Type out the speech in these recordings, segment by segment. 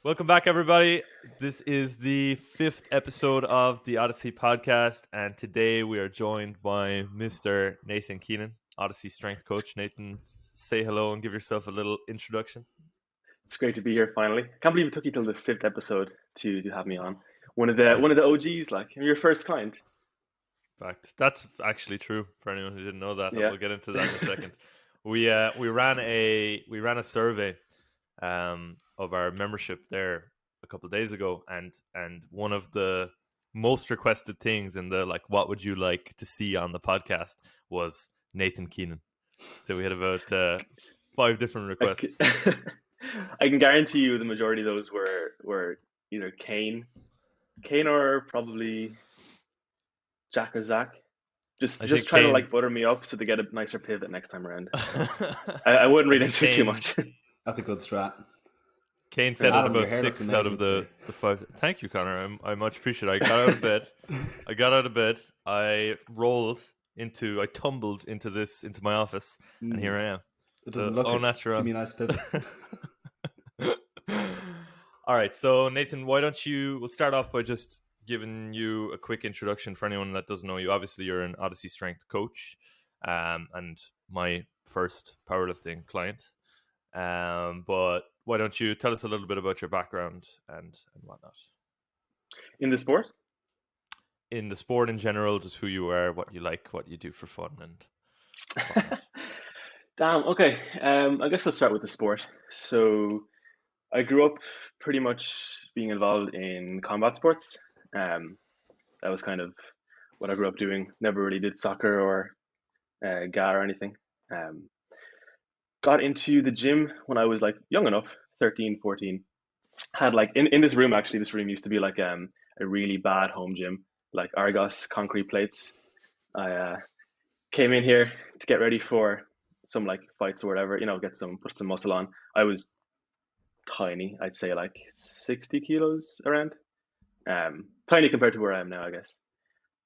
Welcome back, everybody. This is the fifth episode of the Odyssey podcast, and today we are joined by Mr. Nathan Keenan, Odyssey Strength coach. Nathan, say hello and give yourself a little introduction. It's great to be here finally. I can't believe it took you till the fifth episode to have me on. One of the OGs, like I'm your first client. Fact, that's actually true for anyone who didn't know that. Yeah. We'll get into that in a second. We ran a survey of our membership there a couple of days ago, and one of the most requested things in the what would you like to see on the podcast was Nathan Keenan. So we had about 5 different requests. I can guarantee you the majority of those were either Kane or probably Jack or Zach. Just trying to butter me up so they get a nicer pivot next time around. So I wouldn't read into it too much. That's a good strat. Kane said it about 6 out of the 5. Thank you, Connor. I much appreciate it. I got out of bed. I tumbled into my office, and here I am. It doesn't look all natural. Give me a nice pivot. All right, so Nathan, we'll start off by just giving you a quick introduction for anyone that doesn't know you. Obviously, you're an Odyssey Strength coach, and my first powerlifting client. But why don't you tell us a little bit about your background and whatnot? In the sport? In the sport in general, just who you are, what you like, what you do for fun, and whatnot. Damn, okay. I guess let's start with the sport. So I grew up pretty much being involved in combat sports. That was kind of what I grew up doing. Never really did soccer or GA or anything. Got into the gym when I was young enough, 13, 14. Had in this room, actually, this room used to be a really bad home gym, like Argos concrete plates. I came in here to get ready for some fights or whatever, put some muscle on. I was tiny, I'd say 60 kilos around. Tiny compared to where I am now, I guess,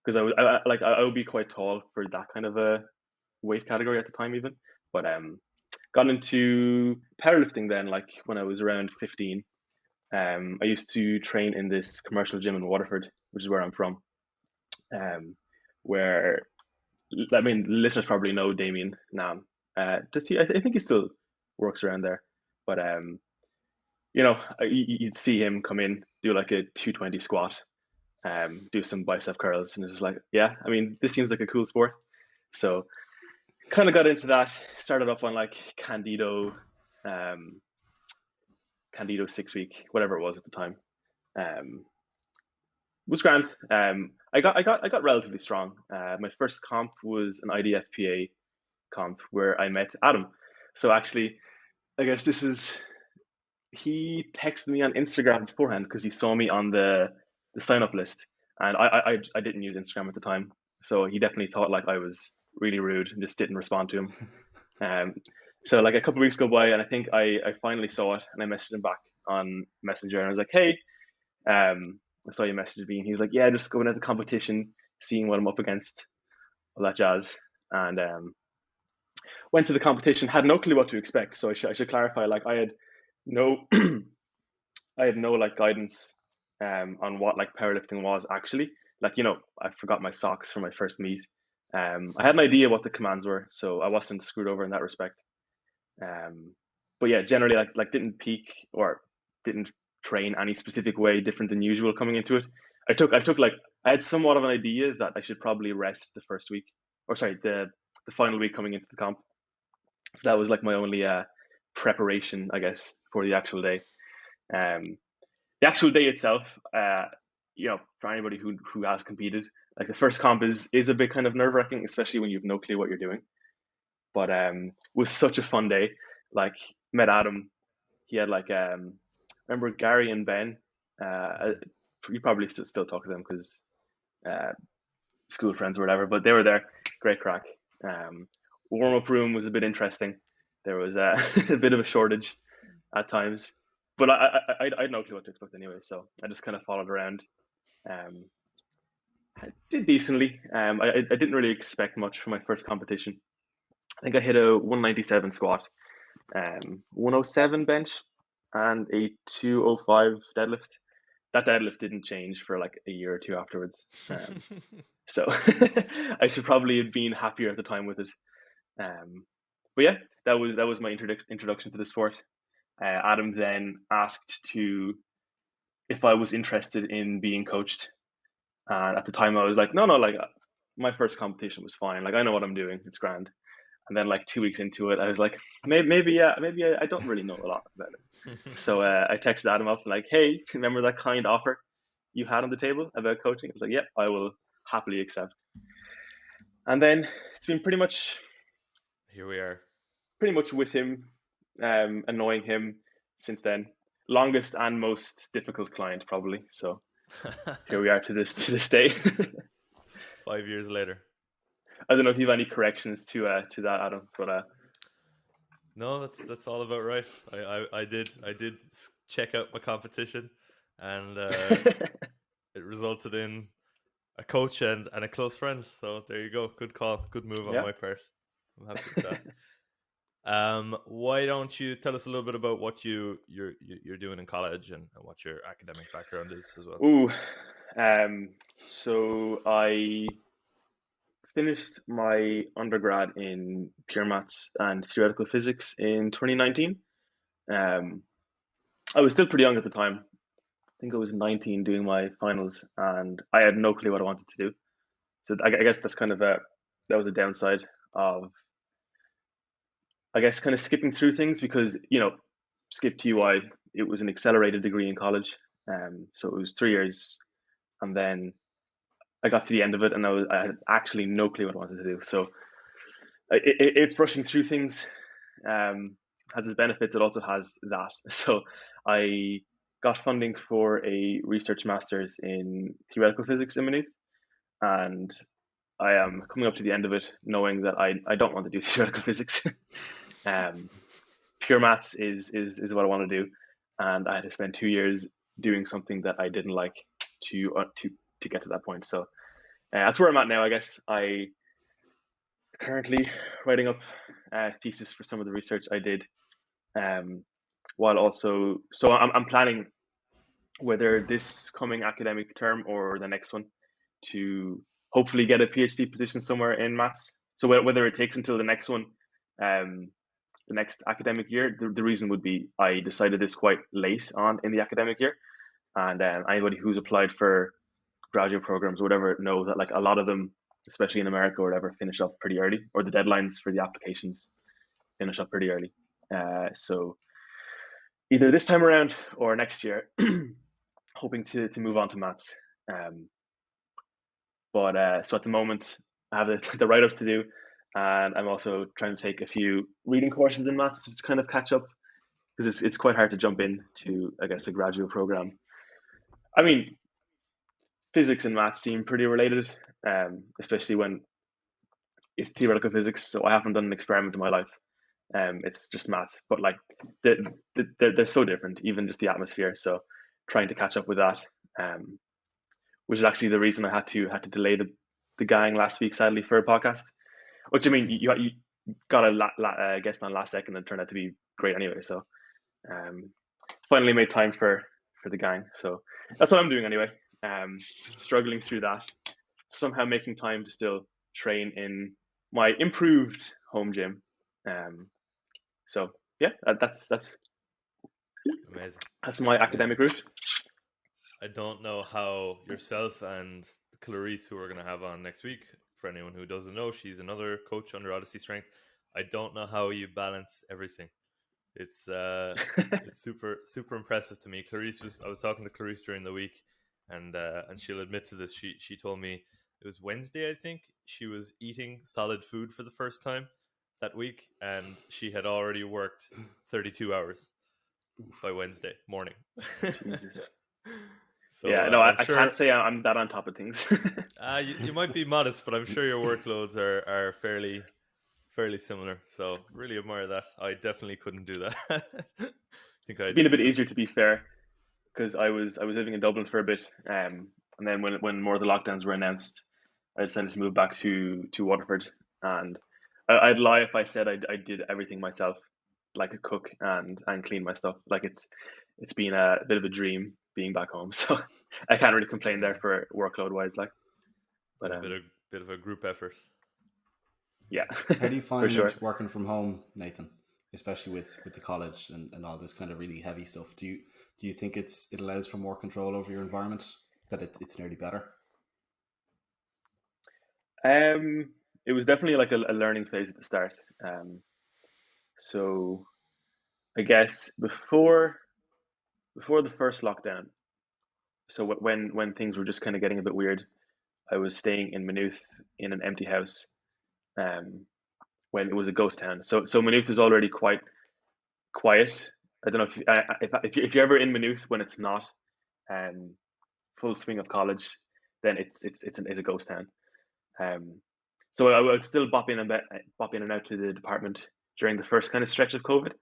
because I would be quite tall for that kind of a weight category at the time, even. But got into powerlifting then, when I was around 15. I used to train in this commercial gym in Waterford, which is where I'm from. Where listeners probably know Damien Nam. I think he still works around there, but you'd see him come in, do a 220 squat, do some bicep curls, and it's just this seems like a cool sport. So kind of got into that. Started off on Candido 6-week, whatever it was at the time. Was grand. I got relatively strong. My first comp was an IDFPA comp where I met Adam. So actually, I guess he texted me on Instagram beforehand because he saw me on the sign up list, and I didn't use Instagram at the time, so he definitely thought I was really rude and just didn't respond to him. So a couple of weeks go by, and I think I finally saw it, and I messaged him back on Messenger, and I was like, hey, I saw you message me, and he was like, yeah, just going at the competition, seeing what I'm up against, all that jazz. And went to the competition, had no clue what to expect. So I should clarify, I had no guidance on what powerlifting was actually. I forgot my socks for my first meet. I had an idea what the commands were, so I wasn't screwed over in that respect. But yeah, generally didn't peak or didn't train any specific way different than usual coming into it. I had somewhat of an idea that I should probably rest the first week, or sorry, the final week coming into the comp. So that was my only preparation, I guess, for the actual day. The actual day itself, for anybody who has competed, the first comp is a bit kind of nerve-wracking, especially when you have no clue what you're doing. But was such a fun day. Met Adam. He had remember Gary and Ben. You probably still talk to them because school friends or whatever. But they were there. Great crack. Warm-up room was a bit interesting. There was a bit of a shortage at times, but I had no clue what to expect anyway. So I just kind of followed around. I did decently. I didn't really expect much for my first competition. I think I hit a 197 squat, 107 bench, and a 205 deadlift. That deadlift didn't change for like a year or two afterwards. So I should probably have been happier at the time with it. But yeah, that was my introduction to the sport. Adam then asked if I was interested in being coached, and at the time I was like, no, like my first competition was fine. Like I know what I'm doing, it's grand. And then like 2 weeks into it, I was like, maybe I don't really know a lot about it. So I texted Adam up like, hey, remember that kind offer you had on the table about coaching? I was like, yeah, I will happily accept. And then it's been pretty much Here we are. with him, annoying him since then. Longest and most difficult client probably. So here we are to this day. 5 years later. I don't know if you have any corrections to that, Adam, but no, that's all about right. I did check out my competition, and it resulted in a coach and a close friend. So there you go. Good call. Good move on my part. I'm happy with that. Why don't you tell us a little bit about what you're doing in college and what your academic background is as well? Ooh, so I finished my undergrad in pure maths and theoretical physics in 2019. I was still pretty young at the time. I think I was 19 doing my finals, and I had no clue what I wanted to do. So I guess that's kind of that was a downside of, I guess, kind of skipping through things because, skip TUI, it was an accelerated degree in college. So it was 3 years, and then I got to the end of it, and I had actually no clue what I wanted to do. So if rushing through things has its benefits, it also has that. So I got funding for a research master's in theoretical physics in Maynooth, and I am coming up to the end of it knowing that I don't want to do theoretical physics. Pure maths is what I want to do, and I had to spend 2 years doing something that I didn't like to get to that point. So that's where I'm at now. I guess I currently writing up a thesis for some of the research I did, while also I'm planning whether this coming academic term or the next one to hopefully get a PhD position somewhere in maths. So whether it takes until the next one, the next academic year, the reason would be I decided this quite late on in the academic year, and anybody who's applied for graduate programs or whatever know that like a lot of them, especially in America or whatever, finish up pretty early, or the deadlines for the applications finish up pretty early. So either this time around or next year, hoping to move on to maths. But so at the moment, I have the write-up to do, and I'm also trying to take a few reading courses in maths to kind of catch up, because it's quite hard to jump into, I guess, a graduate program. I mean, physics and maths seem pretty related, especially when it's theoretical physics. So I haven't done an experiment in my life. It's just maths, but like they're so different, even just the atmosphere. So trying to catch up with that, which is actually the reason I had to delay the gang last week, sadly, for a podcast. Which, I mean, you got a guest on last second and it turned out to be great anyway. So finally made time for the gang. So that's what I'm doing anyway. Struggling through that, somehow making time to still train in my improved home gym. So yeah, that's amazing. That's my academic route. I don't know how yourself and Clarice, who we're going to have on next week, for anyone who doesn't know, she's another coach under Odyssey Strength. I don't know how you balance everything. It's it's super impressive to me. I was talking to Clarice during the week, and she'll admit to this. She told me it was Wednesday, I think. She was eating solid food for the first time that week, and she had already worked 32 hours by Wednesday morning. Jesus. So, yeah, no, I can't say I'm that on top of things. You might be modest, but I'm sure your workloads are fairly similar. So really admire that. I definitely couldn't do that. It's been a bit easier, to be fair, because I was living in Dublin for a bit, and then when more of the lockdowns were announced, I decided to move back to Waterford, and I'd lie if I said I did everything myself. like a cook and clean my stuff. Like it's been a bit of a dream being back home. So I can't really complain there for workload wise. Like, but Been a bit of a group effort. yeah, How do you for find sure. working from home, Nathan? Especially with the college and all this kind of really heavy stuff. Do you think it allows for more control over your environment? That it's nearly better? It was definitely like a learning phase at the start. So I guess before the first lockdown, so when things were just kind of getting a bit weird, I was staying in Maynooth in an empty house. Um, when it was a ghost town. So Maynooth is already quite quiet. I don't know if you're ever in Maynooth when it's not um, full swing of college, then it's a ghost town. Um, so I would still bop in and out to the department during the first kind of stretch of COVID,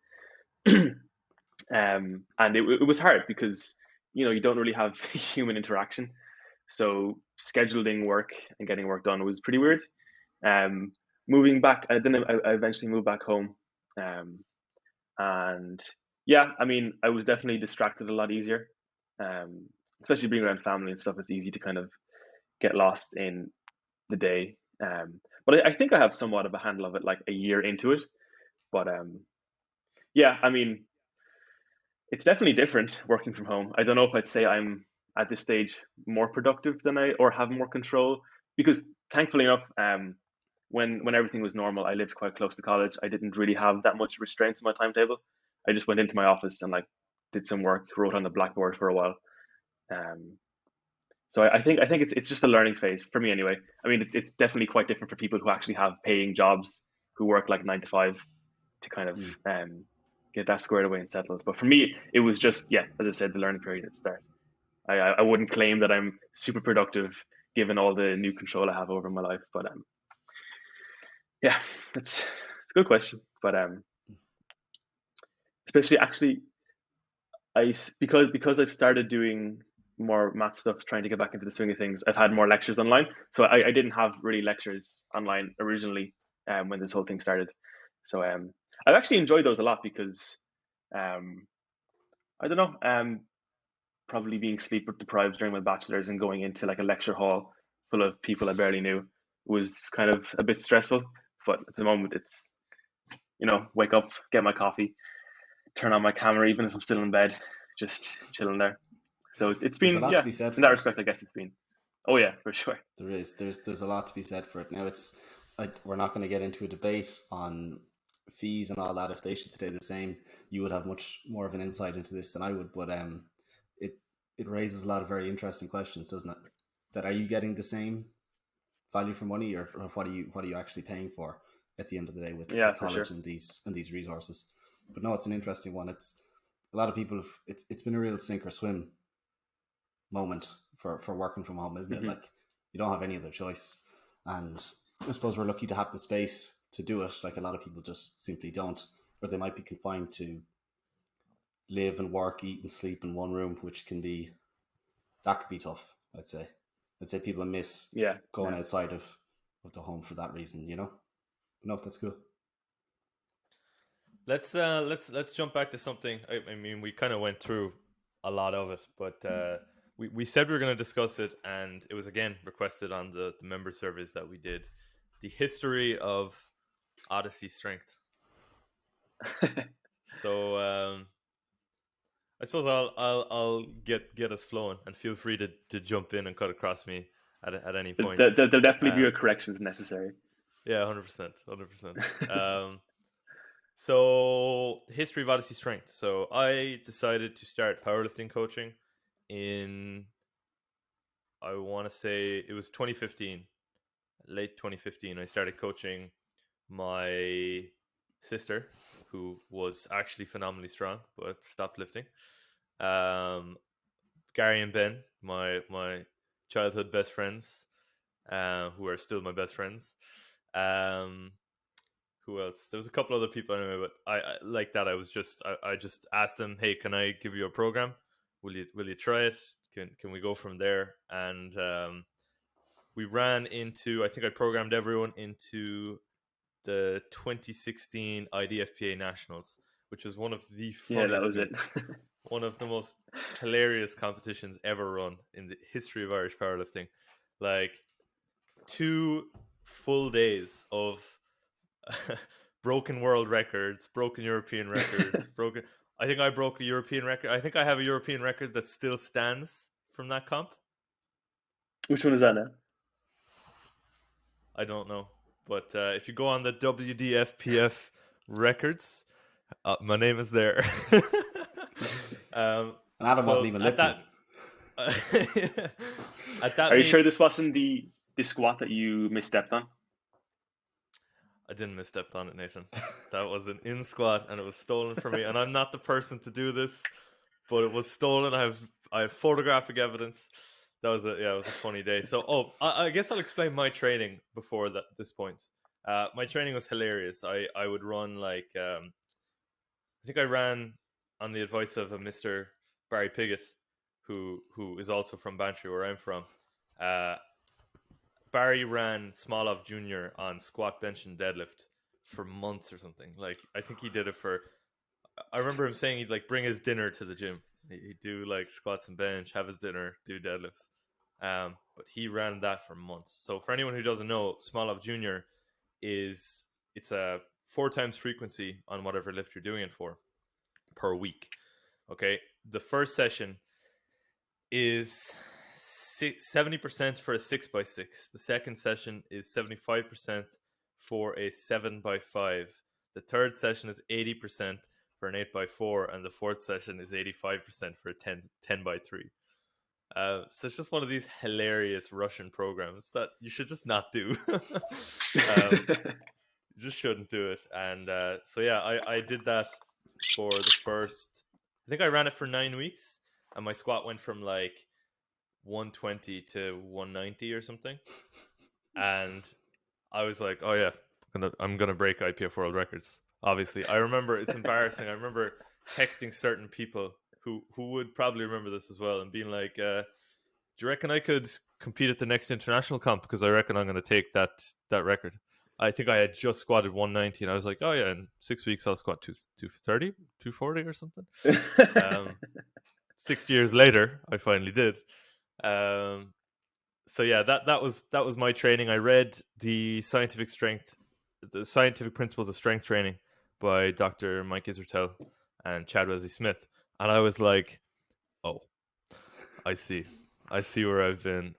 and it was hard because you don't really have human interaction. So scheduling work and getting work done was pretty weird. Um, Moving back, and then I eventually moved back home, um, and yeah, I mean, I was definitely distracted a lot easier, um, especially being around family and stuff. It's easy to kind of get lost in the day. But I think I have somewhat of a handle of it, like a year into it. But yeah, I mean, it's definitely different working from home. I don't know if I'd say I'm at this stage more productive than or have more control because thankfully enough, when everything was normal, I lived quite close to college. I didn't really have that much restraints in my timetable. I just went into my office and like did some work, wrote on the blackboard for a while. Um, so I think it's just a learning phase for me anyway. I mean, it's definitely quite different for people who actually have paying jobs who work like 9 to 5 to kind of get that squared away and settled. But for me, it was just yeah, as I said, the learning period at the start. I wouldn't claim that I'm super productive given all the new control I have over my life, but yeah, it's a good question. But especially actually, because I've started doing more math stuff, trying to get back into the swing of things. I've had more lectures online, so I didn't have really lectures online originally when this whole thing started. So I've actually enjoyed those a lot because um, I don't know, probably being sleep deprived during my bachelor's and going into like a lecture hall full of people I barely knew was kind of a bit stressful. But at the moment, it's wake up, get my coffee, turn on my camera, even if I'm still in bed, just chilling there. So it's There's a been lot to yeah, be said in for that it. respect, I guess it's been. Oh yeah, for sure. There is. There's a lot to be said for it. Now we're not going to get into a debate on fees and all that. If they should stay the same, you would have much more of an insight into this than I would. But it it raises a lot of very interesting questions, doesn't it? That are you getting the same value for money, or what are you actually paying for at the end of the day with Yeah, for college sure. and these resources? But no, it's an interesting one. It's a lot of people have, it's been a real sink or swim moment for working from home, isn't it? Hmm. Like you don't have any other choice, and I suppose we're lucky to have the space to do it. Like a lot of people just simply don't, or they might be confined to live and work, eat and sleep in one room, which can be that could be tough. I'd say people miss Yeah, going yeah. outside of the home for that reason. No, that's cool. Let's jump back to something. I mean, we kind of went through a lot of it, but we said we were going to discuss it, and it was again requested on the member surveys that we did. The history of Odyssey Strength. So I suppose I'll get us flowing, and feel free to jump in and cut across me at any point. There'll definitely be Um, corrections necessary. yeah, 100%, 100%. So the history of Odyssey Strength. So I decided to start powerlifting coaching in, I want to say it was 2015, late 2015. I started coaching my sister, who was actually phenomenally strong but stopped lifting. Gary and Ben, my childhood best friends, who are still my best friends. Um, who else? There was a couple other people anyway, but I like that. I just asked them, hey, can I give you a program? Will you try it? Can we go from there? And we ran into, I think I programmed everyone into the 2016 IDFPA Nationals, which was one of the Yeah, that funniest was it. meets, one of the most hilarious competitions ever run in the history of Irish powerlifting. Like 2 full days of broken world records, broken European records, broken. I think I broke a European record. I think I have a European record that still stands from that comp. Which one is that now? I don't know, but if you go on the WDFPF records, my name is there. And Adam wasn't even at lifting. At that Are you meet, sure this wasn't the squat that you misstepped on? I didn't misstep on it, Nathan. That was an in squat, and it was stolen from me. And I'm not the person to do this, but it was stolen. I have photographic evidence. It was a funny day. So, I guess I'll explain my training before this point. My training was hilarious. I would run like I think I ran on the advice of a Mr. Barry Piggott, who is also from Bantry, where I'm from. Barry ran Smolov Jr. on squat, bench, and deadlift for months or something. Like, I think he did it for. I remember him saying he'd like bring his dinner to the gym. He'd do like squats and bench, have his dinner, do deadlifts. But he ran that for months. So for anyone who doesn't know, Smolov Jr. it's a 4 times frequency on whatever lift you're doing it for per week. Okay, the first session is 70% for a 6x6. The second session is 75% for a 7x5. The third session is 80% for an 8x4, and the fourth session is 85% for a 10x3. So it's just one of these hilarious Russian programs that you should just not do. You just shouldn't do it. And so yeah, I did that for the first. I think I ran it for 9 weeks, and my squat went from like 120 to 190 or something. And I was like, oh yeah, I'm gonna break IPF world records. Obviously, I remember, it's embarrassing. I remember texting certain people who would probably remember this as well, and being like, do you reckon I could compete at the next international comp? Because I reckon I'm going to take that record. I think I had just squatted 190, and I was like, oh yeah, in 6 weeks I'll squat 230, 240 or something. 6 years later, I finally did. So yeah, that was my training. I read the scientific principles of strength training by Dr. Mike Isertel and Chad Wesley Smith, and I was like, oh, I see where I've been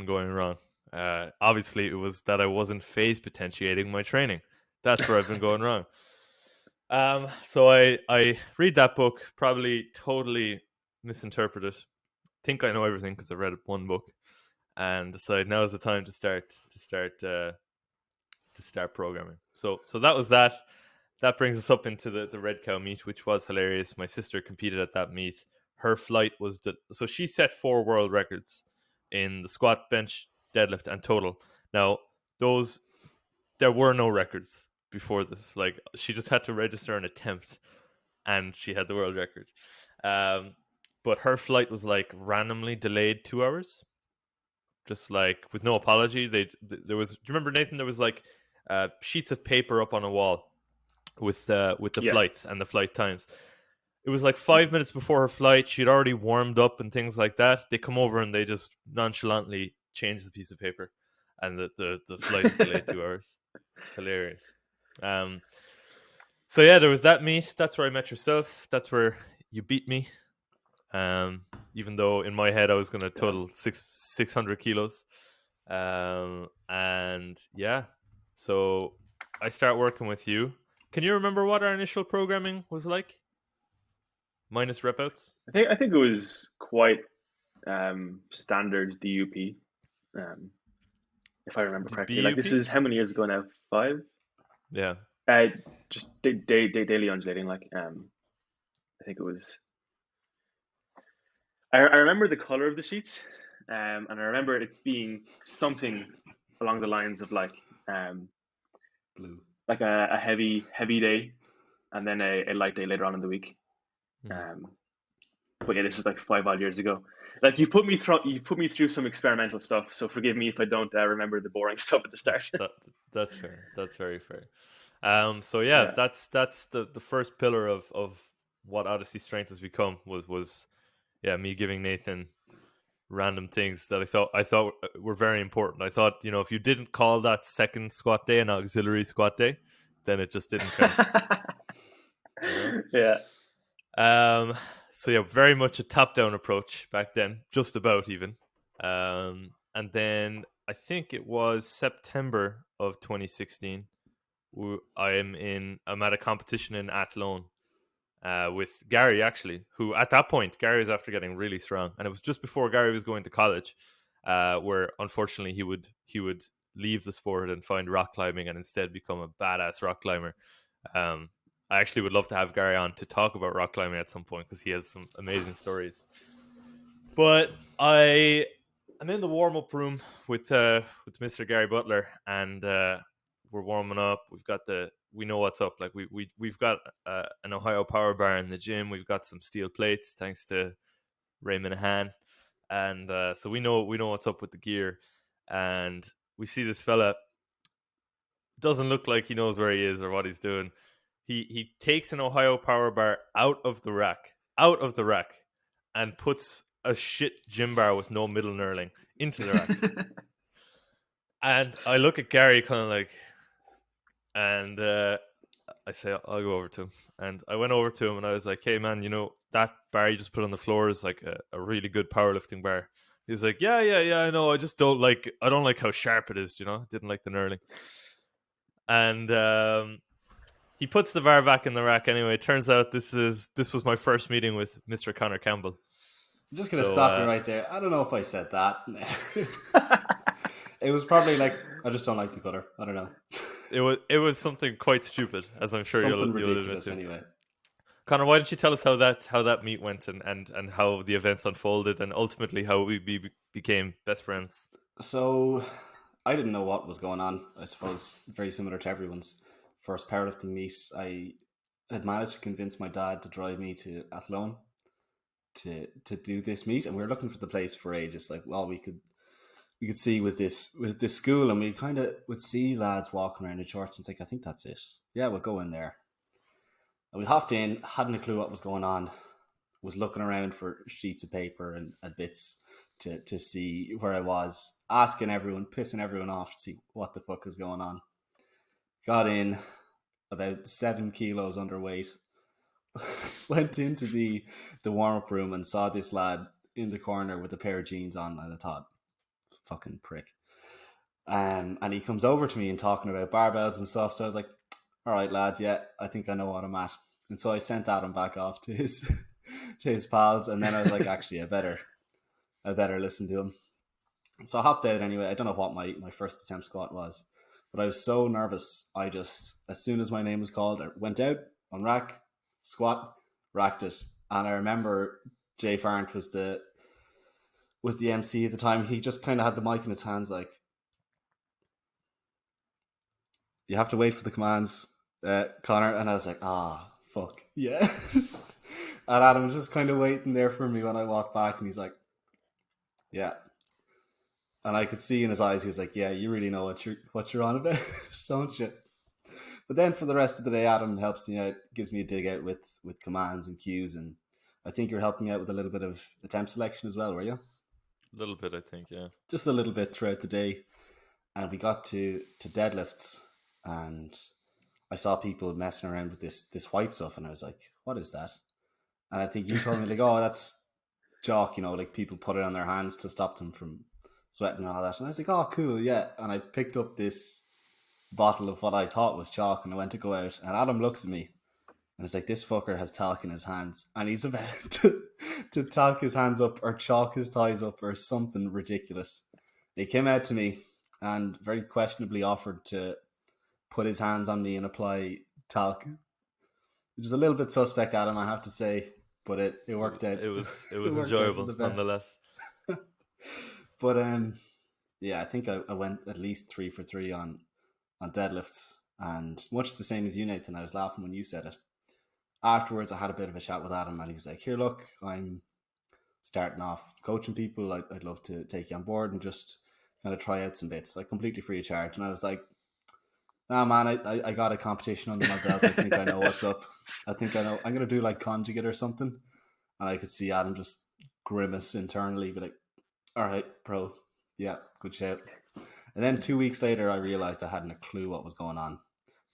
going wrong. Obviously, it was that I wasn't phase potentiating my training. That's where I've been going wrong. So I read that book, probably totally misinterpret it, think I know everything because I read one book, and decide now is the time to start programming. So that was that. That brings us up into the Red Cow meet, which was hilarious. My sister competed at that meet. Her flight was so she set 4 world records in the squat, bench, deadlift, and total. Now there were no records before this. Like, she just had to register an attempt, and she had the world record. But her flight was like randomly delayed 2 hours, just like with no apology. There was. Do you remember, Nathan? There was like sheets of paper up on a wall with the flights and the flight times. It was like 5 minutes before her flight. She'd already warmed up and things like that. They come over and they just nonchalantly change the piece of paper, and the flight is delayed 2 hours. Hilarious. So yeah, there was that meet. That's where I met yourself. That's where you beat me. Even though in my head I was going to total 600 kilos. And yeah, so I start working with you. Can you remember what our initial programming was like? Minus rep outs? I think it was quite standard DUP, if I remember correctly. Like, this is how many years ago now? 5? Yeah. Just daily undulating. Like, I think it was. I remember the color of the sheets, and I remember it being something along the lines of like Blue, like a heavy day, and then a light day later on in the week. But yeah, this is like 5 odd years ago. Like, you put me through some experimental stuff, so forgive me if I don't remember the boring stuff at the start. That's fair. That's very fair. So yeah, Yeah. that's the first pillar of what Odyssey Strength has become was me giving Nathan random things that I thought were very important. I thought, if you didn't call that second squat day an auxiliary squat day, then it just didn't count. Yeah. Um, so yeah, very much a top-down approach back then, just about even. And then I think it was September of 2016. I'm at a competition in Athlone with Gary, actually, who at that point Gary was after getting really strong, and it was just before Gary was going to college, where unfortunately he would leave the sport and find rock climbing and instead become a badass rock climber. I actually would love to have Gary on to talk about rock climbing at some point because he has some amazing stories. But I'm in the warm up room with Mr. Gary Butler, and we're warming up. We know what's up. Like we've got an Ohio power bar in the gym. We've got some steel plates thanks to Raymond Han, and so we know what's up with the gear. And we see this fella doesn't look like he knows where he is or what he's doing. He takes an Ohio power bar out of the rack, and puts a shit gym bar with no middle knurling into the rack. And I look at Gary kind of like, and I say, I'll go over to him. And I went over to him and I was like, hey man, that bar you just put on the floor is like a really good powerlifting bar. He's like, yeah, I know. I don't like how sharp it is, Didn't like the knurling. And he puts the bar back in the rack anyway. Turns out this was my first meeting with Mr. Connor Campbell. I'm just going to stop you right there. I don't know if I said that. It was probably like, I just don't like the cutter. I don't know. It was something quite stupid, as I'm sure you'll admit to. Anyway. Connor, why don't you tell us how that meet went and how the events unfolded and ultimately how we became best friends? So I didn't know what was going on. I suppose very similar to everyone's first powerlifting meet. I had managed to convince my dad to drive me to Athlone to do this meet, and we were looking for the place for ages. Like, well, we could see was this school, and we kind of would see lads walking around in shorts and think, I think that's it. Yeah, we'll go in there. And we hopped in, hadn't a clue what was going on, was looking around for sheets of paper and bits to see where I was, asking everyone, pissing everyone off to see what the fuck was going on. Got in, about 7 kilos underweight, went into the warm-up room and saw this lad in the corner with a pair of jeans on, and I thought, fucking prick. And he comes over to me and talking about barbells and stuff. So I was like, all right, lad, yeah, I think I know what I'm at. And so I sent Adam back off to his pals. And then I was like, actually, I better listen to him. So I hopped out anyway. I don't know what my first attempt squat was, but I was so nervous. I just, as soon as my name was called, I went out on rack, squat, racked it. And I remember Jay Farrant was the MC at the time. He just kind of had the mic in his hands, like, you have to wait for the commands, Connor. And I was like, fuck, yeah. And Adam was just kind of waiting there for me when I walked back, and he's like, yeah. And I could see in his eyes, he was like, yeah, you really know what you're on about, don't you? But then for the rest of the day, Adam helps me out, gives me a dig out with commands and cues, and I think you're helping me out with a little bit of attempt selection as well, were you? A little bit, I think, yeah. Just a little bit throughout the day. And we got to deadlifts, and I saw people messing around with this white stuff, and I was like, what is that? And I think you told me, like, oh, that's chalk, like people put it on their hands to stop them from sweating and all that. And I was like, oh, cool, yeah. And I picked up this bottle of what I thought was chalk, and I went to go out, and Adam looks at me, and it's like, this fucker has talc in his hands, and he's about to talc his hands up or chalk his thighs up or something ridiculous. He came out to me and very questionably offered to put his hands on me and apply talc, which is a little bit suspect, Adam, I have to say, but it worked out. It was enjoyable nonetheless. But yeah, I think I went at least 3 for 3 on deadlifts, and much the same as you, Nathan. I was laughing when you said it. Afterwards, I had a bit of a chat with Adam, and he was like, here, look, I'm starting off coaching people. I'd love to take you on board and just kind of try out some bits, like completely free of charge. And I was like, Nah, man, I got a competition under my belt. I think I know what's up. I think I know. I'm going to do like conjugate or something. And I could see Adam just grimace internally, be like, all right, bro. Yeah, good shout. And then 2 weeks later, I realized I hadn't a clue what was going on.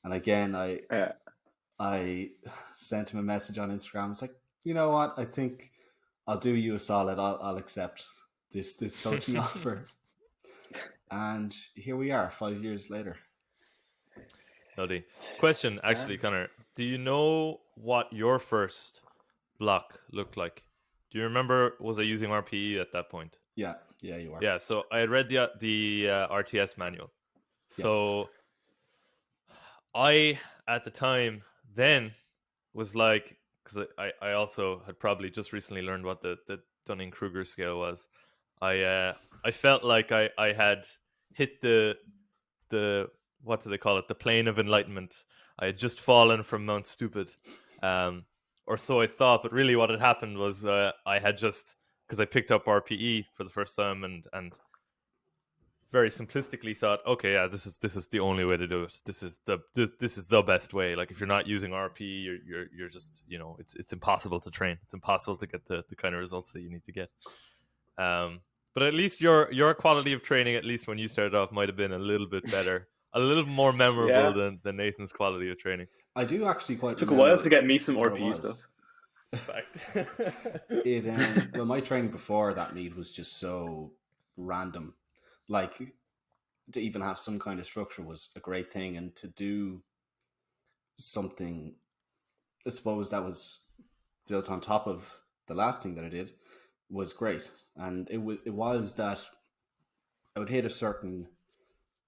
And again, I sent him a message on Instagram. It's like, you know what? I think I'll do you a solid. I'll accept this coaching offer. And here we are, 5 years later. Nutty. Question, actually, Connor. Do you know what your first block looked like? Do you remember, was I using RPE at that point? Yeah, you are. Yeah, so I had read the RTS manual. So I, at the time, then was like, because I also had probably just recently learned what the Dunning-Kruger scale was. I felt like I had hit the what do they call it? The plane of enlightenment. I had just fallen from Mount Stupid, or so I thought. But really, what had happened was I had just, because I picked up RPE for the first time and very simplistically thought, okay, yeah, this is the only way to do it. This is the best way. Like if you're not using RPE, you're just, you know, it's impossible to train. It's impossible to get the kind of results that you need to get. But at least your quality of training, at least when you started off, might have been a little bit better, a little more memorable than Nathan's quality of training. I do actually quite. Took a while to get me some RPE stuff. Fact. Well, my training before that meet was just so random. Like, to even have some kind of structure was a great thing, and to do something, I suppose, that was built on top of the last thing that I did was great. And it was that I would hit a certain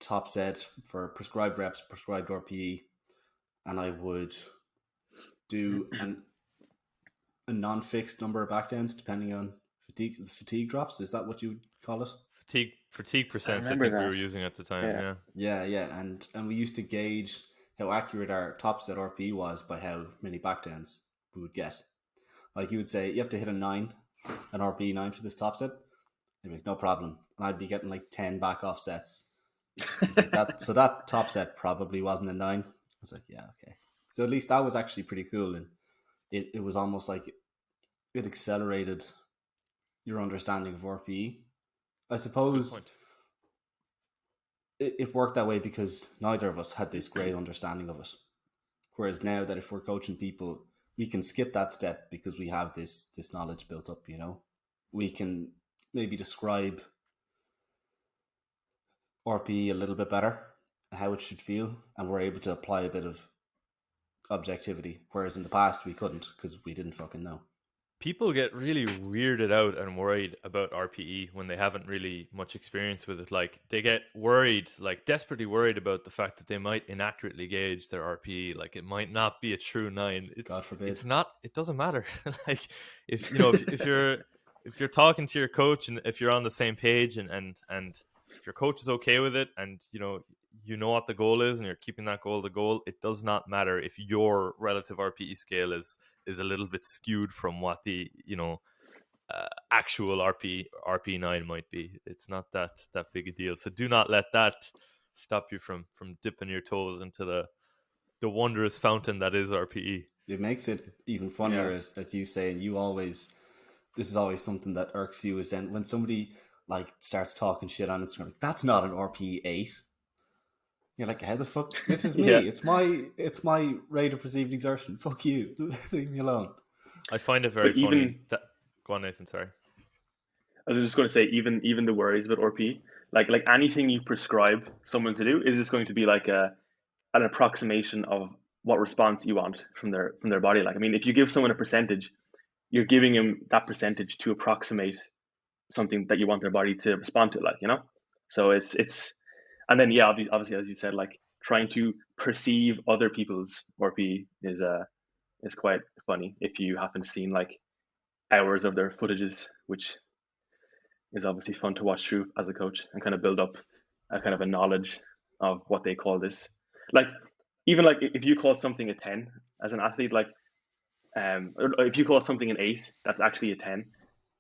top set for prescribed reps, prescribed RPE, and I would do a non-fixed number of backdowns depending on fatigue drops. Is that what you would call it? Fatigue percent, I think we were using at the time. Yeah. And we used to gauge how accurate our top set RPE was by how many backdowns we would get. Like you would say, you have to hit an RPE 9 for this top set. I'd be like, no problem. And I'd be getting like 10 back off sets. So that top set probably wasn't a 9. I was like, yeah, okay. So at least that was actually pretty cool. And it was almost like it accelerated your understanding of RPE. I suppose it worked that way because neither of us had this great understanding of it. Whereas now that if we're coaching people, we can skip that step because we have this knowledge built up, you know. We can maybe describe RPE a little bit better, how it should feel, and we're able to apply a bit of objectivity. Whereas in the past, we couldn't because we didn't fucking know. People get really weirded out and worried about RPE when they haven't really much experience with it. Like they get worried, like desperately worried about the fact that they might inaccurately gauge their RPE. Like it might not be a true 9. God forbid. It's not. It doesn't matter. Like if you know if you're talking to your coach and if you're on the same page and if your coach is okay with it and you know what the goal is and you're keeping that goal the goal, it does not matter if your relative RPE scale is a little bit skewed from what the actual RP9 might be. It's not that big a deal. So do not let that stop you from dipping your toes into the wondrous fountain that is RPE. It makes it even funnier, as you say, and this is always something that irks you, is then when somebody like starts talking shit on Instagram, like, that's not an RPE 8. You're like, how the fuck? This is me. It's my rate of perceived exertion. Fuck you. Leave me alone. I find it very funny. Go on, Nathan. Sorry. I was just going to say, even the worries about RP, like anything you prescribe someone to do, is this going to be like an approximation of what response you want from their body? Like, I mean, if you give someone a percentage, you're giving them that percentage to approximate something that you want their body to respond to, like, you know. So it's. And then, obviously, as you said, like trying to perceive other people's RP is quite funny if you haven't seen like hours of their footages, which is obviously fun to watch through as a coach and kind of build up a kind of a knowledge of what they call this. Like even like if you call something a 10 as an athlete, like or if you call something an 8, that's actually a 10.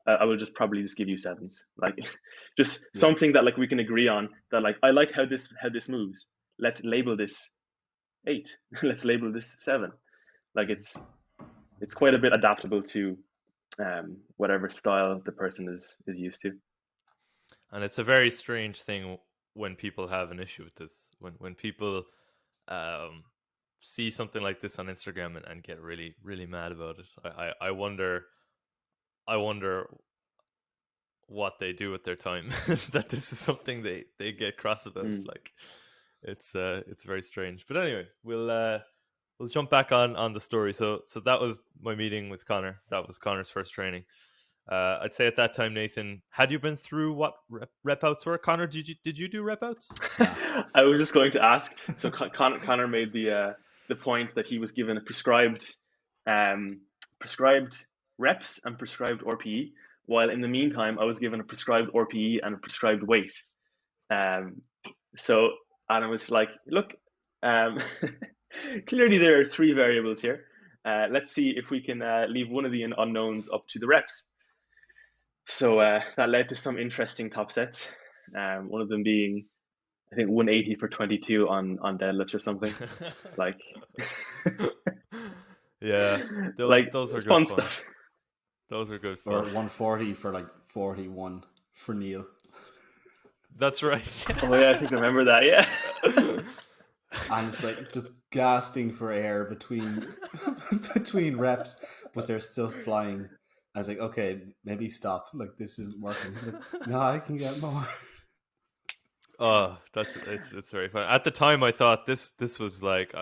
I will probably give you 7s, like just something that like we can agree on, that like I like how this moves. Let's label this 8. Let's label this 7. Like it's quite a bit adaptable to whatever style the person is used to. And it's a very strange thing when people have an issue with this. When people um, see something like this on Instagram and get really really mad about it. I wonder what they do with their time that this is something they get cross about. Like it's very strange. But anyway, we'll jump back on the story. So that was my meeting with Connor. That was Connor's first training. I'd say at that time, Nathan, had you been through what rep outs were? Connor, did you do rep outs? I was just going to ask. So Connor made the point that he was given a prescribed reps and prescribed RPE, while in the meantime I was given a prescribed RPE and a prescribed weight. So Anna was like, look, clearly there are 3 variables here. Let's see if we can leave one of the unknowns up to the reps. So that led to some interesting top sets. One of them being, I think, 180 for 22 on deadlifts or something. Like, yeah, those are good fun stuff. Those are good fun. Or 140 for like 41 for Neil. That's right. Oh yeah, I think I remember that. Yeah. And it's like just gasping for air between reps, but they're still flying. I was like, okay, maybe stop. Like, this isn't working. Like, no, I can get more. Oh, it's very fun. At the time, I thought this was like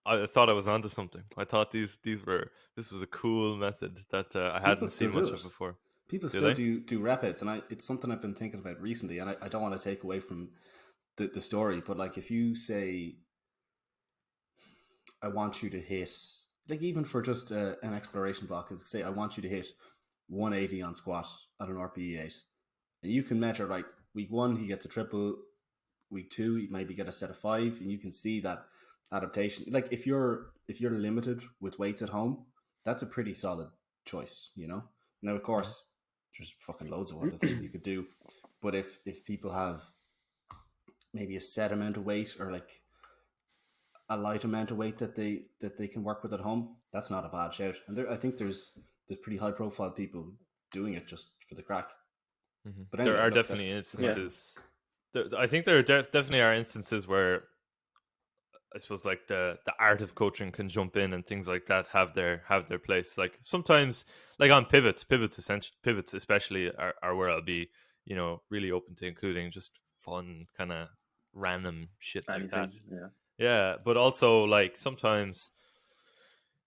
I thought I was onto something. I thought this was a cool method that I hadn't seen much of before. People still do rep outs, and it's something I've been thinking about recently. And I don't want to take away from the story, but like if you say, I want you to hit, like even for just an exploration block, is say I want you to hit 180 on squat at an RPE 8, and you can measure like week 1 he gets a triple, week 2 he maybe get a set of 5, and you can see that adaptation. Like if you're limited with weights at home, that's a pretty solid choice, you know. Now of course there's fucking loads of other things you could do, but if people have maybe a set amount of weight or like a light amount of weight that they can work with at home, that's not a bad shout. And I think there's pretty high profile people doing it just for the crack. Mm-hmm. But anyway, there are definitely instances. Yeah. I think there definitely are instances where I suppose like the art of coaching can jump in and things like that have their place. Like sometimes, like on pivots especially are where I'll be, you know, really open to including just fun kind of random shit like that. Yeah, but also like sometimes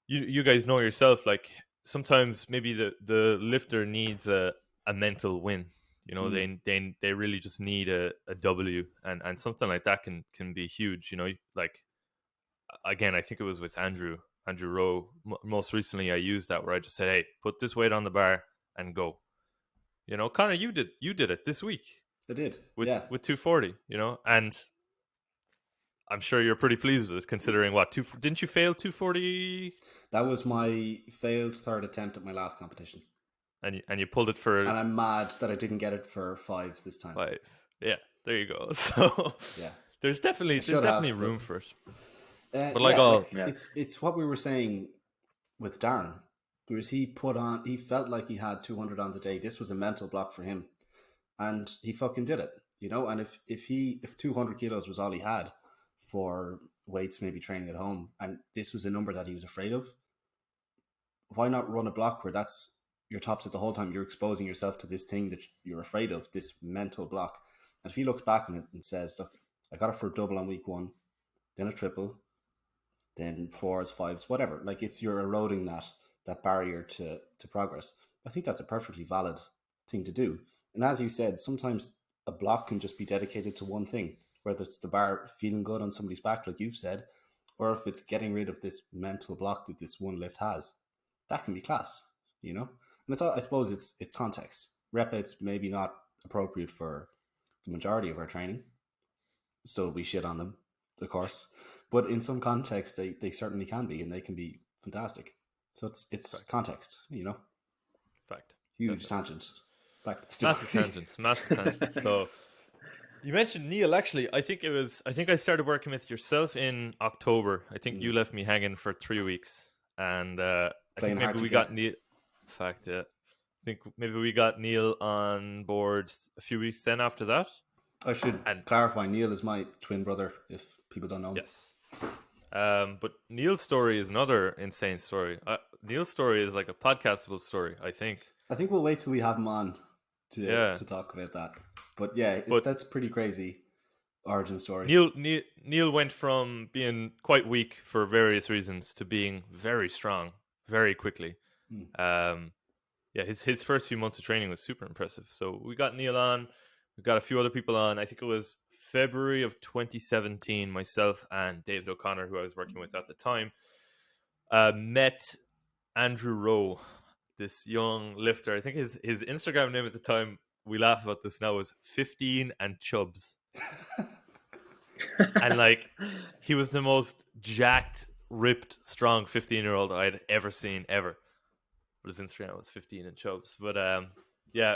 you guys know yourself, like sometimes maybe the lifter needs a mental win. You know, they really just need a W, and something like that can be huge. You know, like again, I think it was with Andrew Rowe. Most recently, I used that where I just said, "Hey, put this weight on the bar and go." You know, Connor, you did it this week. I did with 240. You know, and I'm sure you're pretty pleased with it, considering didn't you fail 240? That was my failed third attempt at my last competition. And you pulled it for... And I'm mad that I didn't get it for 5 this time. 5. Yeah, there you go. So yeah, there's definitely room for it. But it's what we were saying with Darren. Whereas he felt like he had 200 on the day. This was a mental block for him. And he fucking did it. You know, and if 200 kilos was all he had for weights, maybe training at home, and this was a number that he was afraid of, why not run a block where that's your top set the whole time? You're exposing yourself to this thing that you're afraid of, this mental block. And if he looks back on it and says, look, I got it for a double on week 1, then a triple, then 4s, 5s, whatever. Like you're eroding that barrier to progress. I think that's a perfectly valid thing to do. And as you said, sometimes a block can just be dedicated to one thing, whether it's the bar feeling good on somebody's back, like you've said, or if it's getting rid of this mental block that this one lift has. That can be class, you know? And I suppose it's context. Rep outs maybe not appropriate for the majority of our training, so we shit on them, of course. But in some context, they certainly can be, and they can be fantastic. So it's context, you know? Fact. Huge tangent. Back to the story. Massive tangents. So You mentioned Neil. Actually, I think I started working with yourself in October. I think you left me hanging for 3 weeks, and I Playing think hard maybe to we get. got Neil. Fact, yeah. I think maybe we got Neil on board a few weeks then after that. I should And clarify, Neil is my twin brother, if people don't know him. yes, but Neil's story is another insane story. Neil's story is like a podcastable story, I think. I think we'll wait till we have him on Yeah, to talk about that. But yeah, but that's pretty crazy origin story. Neil went from being quite weak for various reasons to being very strong very quickly. Yeah, his first few months of training was super impressive. So we got Neil on, we got a few other people on. I think it was February of 2017. Myself and David O'Connor, who I was working with at the time, met Andrew Rowe, this young lifter. I think his Instagram name at the time, we laugh about this now, was 15 and Chubbs. And like, he was the most jacked, ripped, strong 15-year-old I'd ever seen ever. But his Instagram was 15 and Chubbs. But yeah,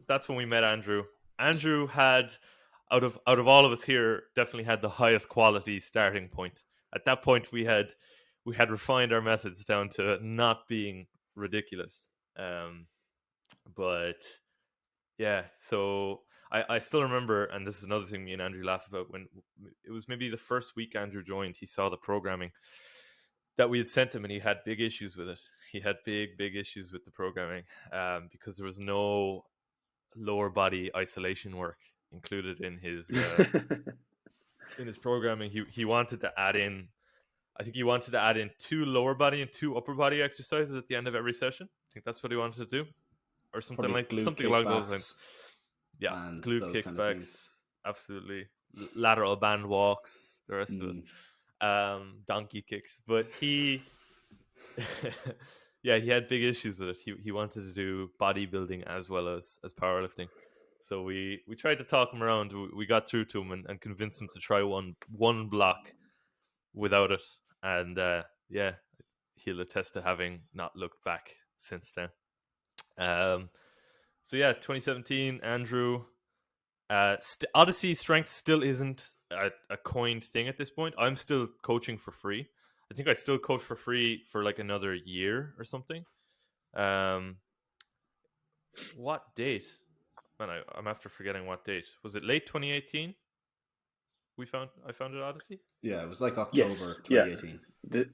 that's when we met Andrew. Andrew had, out of all of us here, definitely had the highest quality starting point. At that point, we had refined our methods down to not being ridiculous. But yeah, so I still remember, and this is another thing me and Andrew laugh about, when it was maybe the first week Andrew joined, he saw the programming that we had sent him, and he had big issues with it. He had big issues with the programming because there was no lower body isolation work included in his programming. He wanted to add in, I think he wanted to add in 2 lower body and 2 upper body exercises at the end of every session. I think that's what he wanted to do, or something Glute along those kickbacks lines. Yeah, and glute those kickbacks, kind of things. absolutely. Lateral band walks, the rest of it. Donkey kicks. But he yeah, he had big issues with it. He wanted to do bodybuilding as well as powerlifting. So we tried to talk him around. We got through to him and convinced him to try one block without it. And yeah, he'll attest to having not looked back since then. So yeah, 2017, Andrew. Odyssey Strength still isn't a coined thing at this point. I'm still coaching for free. I think I still coach for free for like another year or something. What date? Man, I'm after forgetting what date. Was it late 2018? I founded Odyssey. Yeah, it was like October Yes, 2018.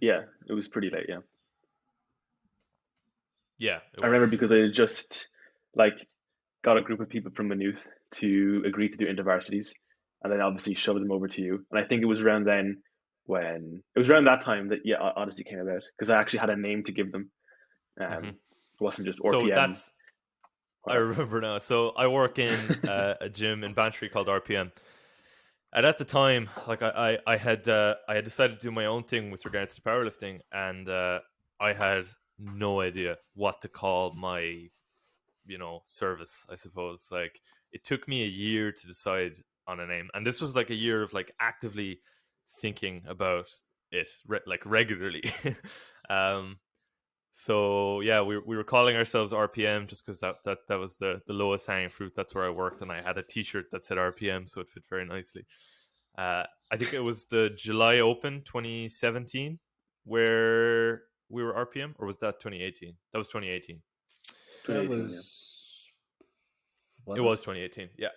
yeah, it was pretty late. Yeah, Yeah, I remember because I had just like got a group of people from Maynooth to agree to do intervarsities, and then obviously shoved them over to you. And I think it was around then when it was around that time that Odyssey came about, because I actually had a name to give them. It wasn't just RPM. So that's, I remember now. So I work in a gym in Bantry called RPM. And at the time, like I had decided to do my own thing with regards to powerlifting, and I had no idea what to call my, service, I suppose. Like, it took me a year to decide on a name, and this was like a year of like actively thinking about it like regularly. So yeah, we were calling ourselves RPM just because that was the lowest hanging fruit. That's where I worked, and I had a T-shirt that said RPM, so it fit very nicely. I think it was the July Open 2017 where we were RPM, or was that 2018? That was 2018. That 2018, was... It was 2018. Yeah.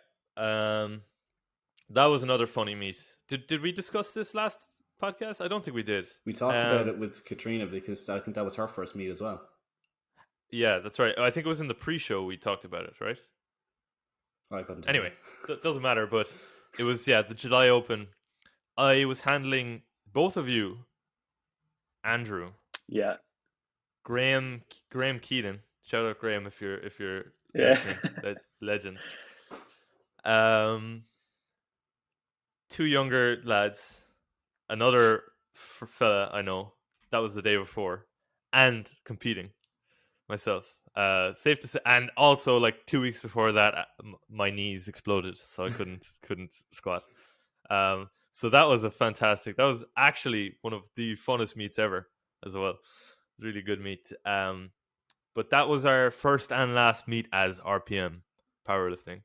That was another funny meet. Did we discuss this last podcast? I don't think we did. We talked about it with Katrina because I think that was her first meet as well. Yeah, that's right. I think it was in the pre-show we talked about it, right? I couldn't. Anyway, doesn't matter. But it was the July Open. I was handling both of you, Andrew. Yeah. Graham Keenan. Shout out Graham if you're Yeah. listening. Legend. 2 younger lads, another fella I know. That was the day before, and competing myself. Safe to say, and also like 2 weeks before that, my knees exploded, so I couldn't squat. So that was that was actually one of the funnest meets ever as well. It was a really good meet. But that was our first and last meet as RPM powerlifting.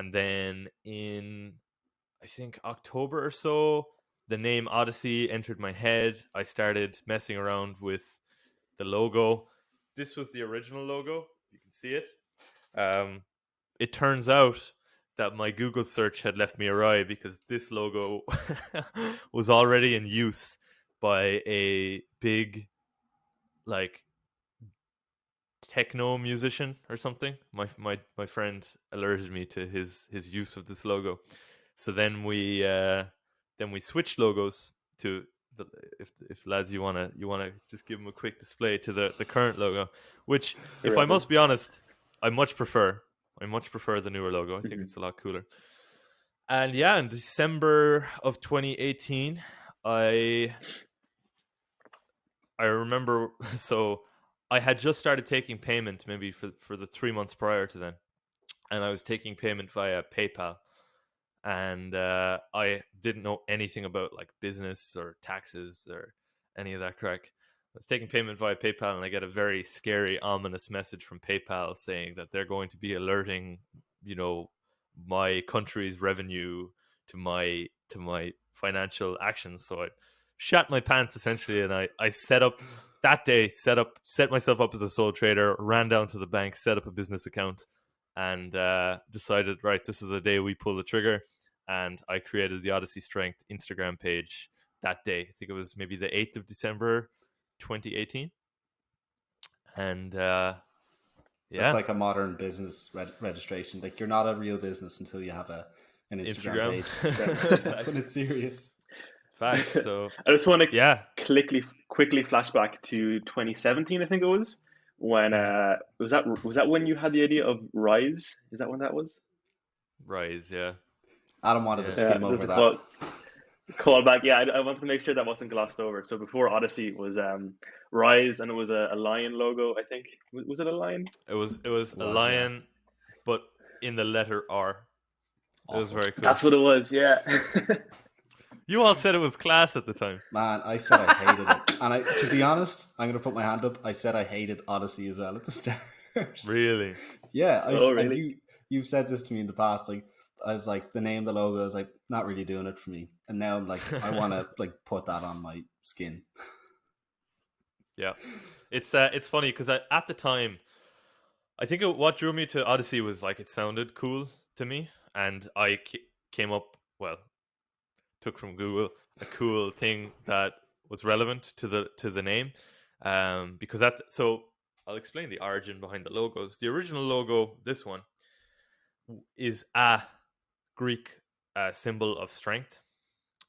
And then in, I think, October or so, the name Odyssey entered my head. I started messing around with the logo. This was the original logo. You can see it. It turns out that my Google search had left me awry, because this logo was already in use by a big, like, techno musician or something. My friend alerted me to his use of this logo. So then we switched logos to the, if lads, you wanna just give them a quick display to the current logo, which, if I must be honest, I much prefer the newer logo. I think it's a lot cooler. And yeah, in December of 2018, I remember, so I had just started taking payment maybe for the 3 months prior to then, and I was taking payment via PayPal, and I didn't know anything about like business or taxes or any of that crack. I was taking payment via PayPal, and I get a very scary, ominous message from PayPal saying that they're going to be alerting, my country's revenue to my financial actions. So I shat my pants essentially, and I set myself up as a sole trader, ran down to the bank, set up a business account, and decided, right, this is the day we pull the trigger. And I created the Odyssey Strength Instagram page that day. I think it was maybe the 8th of December 2018. And it's like a modern business registration. Like, you're not a real business until you have an Instagram page. That's when it's serious. Fact. So I just want to quickly flashback to 2017. I think it was when was that when you had the idea of Rise? Is that when that was? Rise, yeah. Adam wanted to skim over that. Call back. Yeah, I wanted to make sure that wasn't glossed over. So before Odyssey was Rise, and it was a lion logo. I think was it a lion? It was a lion, yeah. But in the letter R. It was very cool. That's what it was. Yeah. You all said it was class at the time. Man, I said I hated it. And to be honest, I'm going to put my hand up. I said I hated Odyssey as well at the start. Really? Yeah. Really? You've said this to me in the past. Like, I was like, the name of the logo, I was like, not really doing it for me. And now I'm like, I want to like put that on my skin. Yeah. It's funny because at the time, I think what drew me to Odyssey was like it sounded cool to me. And I came up, took from Google a cool thing that was relevant to the name, because so I'll explain the origin behind the logos. The original logo, this one, is a Greek symbol of strength,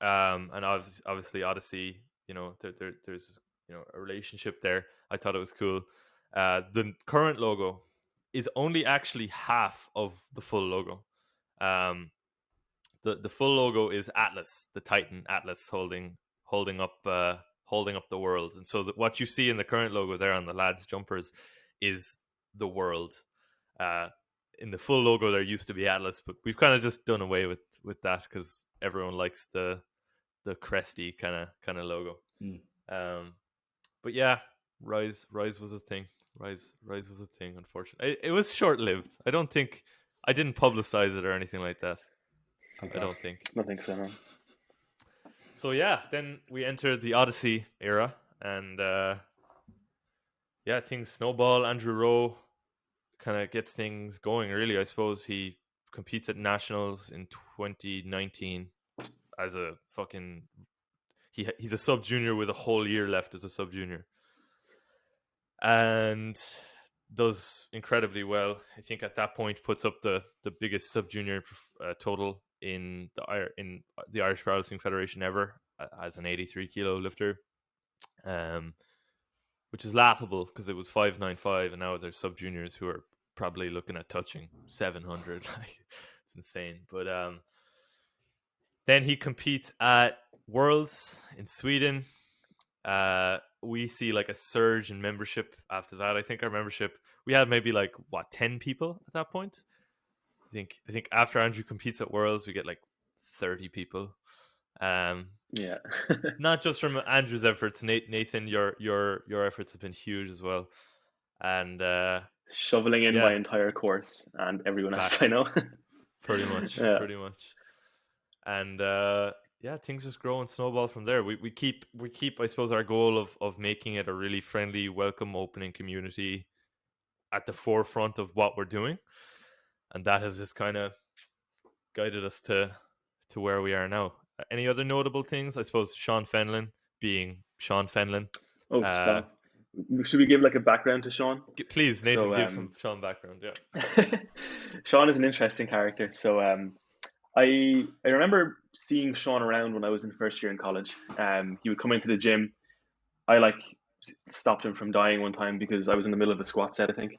and obviously Odyssey. There's a relationship there. I thought it was cool. The current logo is only actually half of the full logo. The full logo is Atlas, the Titan Atlas, holding up the world. And so what you see in the current logo there on the lads' jumpers is the world. In the full logo, there used to be Atlas, but we've kind of just done away with that because everyone likes the cresty kind of logo. But yeah, Rise was a thing. Rise was a thing. Unfortunately, it was short lived. I didn't publicize it or anything like that. Okay. I don't think. I think so. No. So yeah, then we entered the Odyssey era, and things snowball. Andrew Rowe kind of gets things going. Really, I suppose he competes at nationals in 2019 as a fucking. He's a sub junior with a whole year left as a sub junior, and does incredibly well. I think at that point puts up the biggest sub junior total in the Irish Powerlifting Federation ever as an 83 kilo lifter, which is laughable because it was 595 and now there's sub juniors who are probably looking at touching 700. Like, it's insane. But then he competes at Worlds in Sweden. We see like a surge in membership after that. I think our membership, we had maybe 10 people at that point. I think after Andrew competes at Worlds, we get like 30 people. Yeah. Not just from Andrew's efforts. Nathan, your efforts have been huge as well. And shoveling in my entire course and everyone else I know. Pretty much, Yeah. pretty much. And yeah, things just grow and snowball from there. We keep, I suppose, our goal of making it a really friendly, welcome, opening community at the forefront of what we're doing, and that has just kind of guided us to where we are now. Any other notable things? I suppose Sean Fenlon being Sean Fenlon. Oh, stop. Should we give like a background to Sean? Please, Nathan, So, give some Sean background. Yeah. Sean is an interesting character. So I remember seeing Sean around when I was in first year in college. He would come into the gym. I like stopped him from dying one time because I was in the middle of a squat set, I think,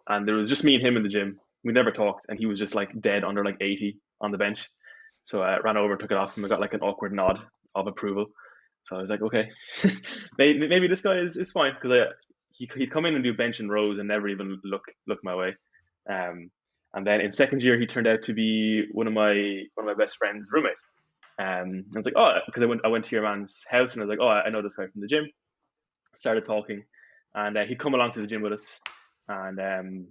and there was just me and him in the gym. We never talked, and he was just like dead under like 80 on the bench. So I ran over, took it off him. I got like an awkward nod of approval. So I was like, okay, maybe this guy is fine, because he'd come in and do bench and rows and never even look my way. And then in second year, he turned out to be one of my best friends' roommate. I was like, oh, because I went to your man's house, and I was like, oh, I know this guy from the gym. Started talking, and he'd come along to the gym with us, and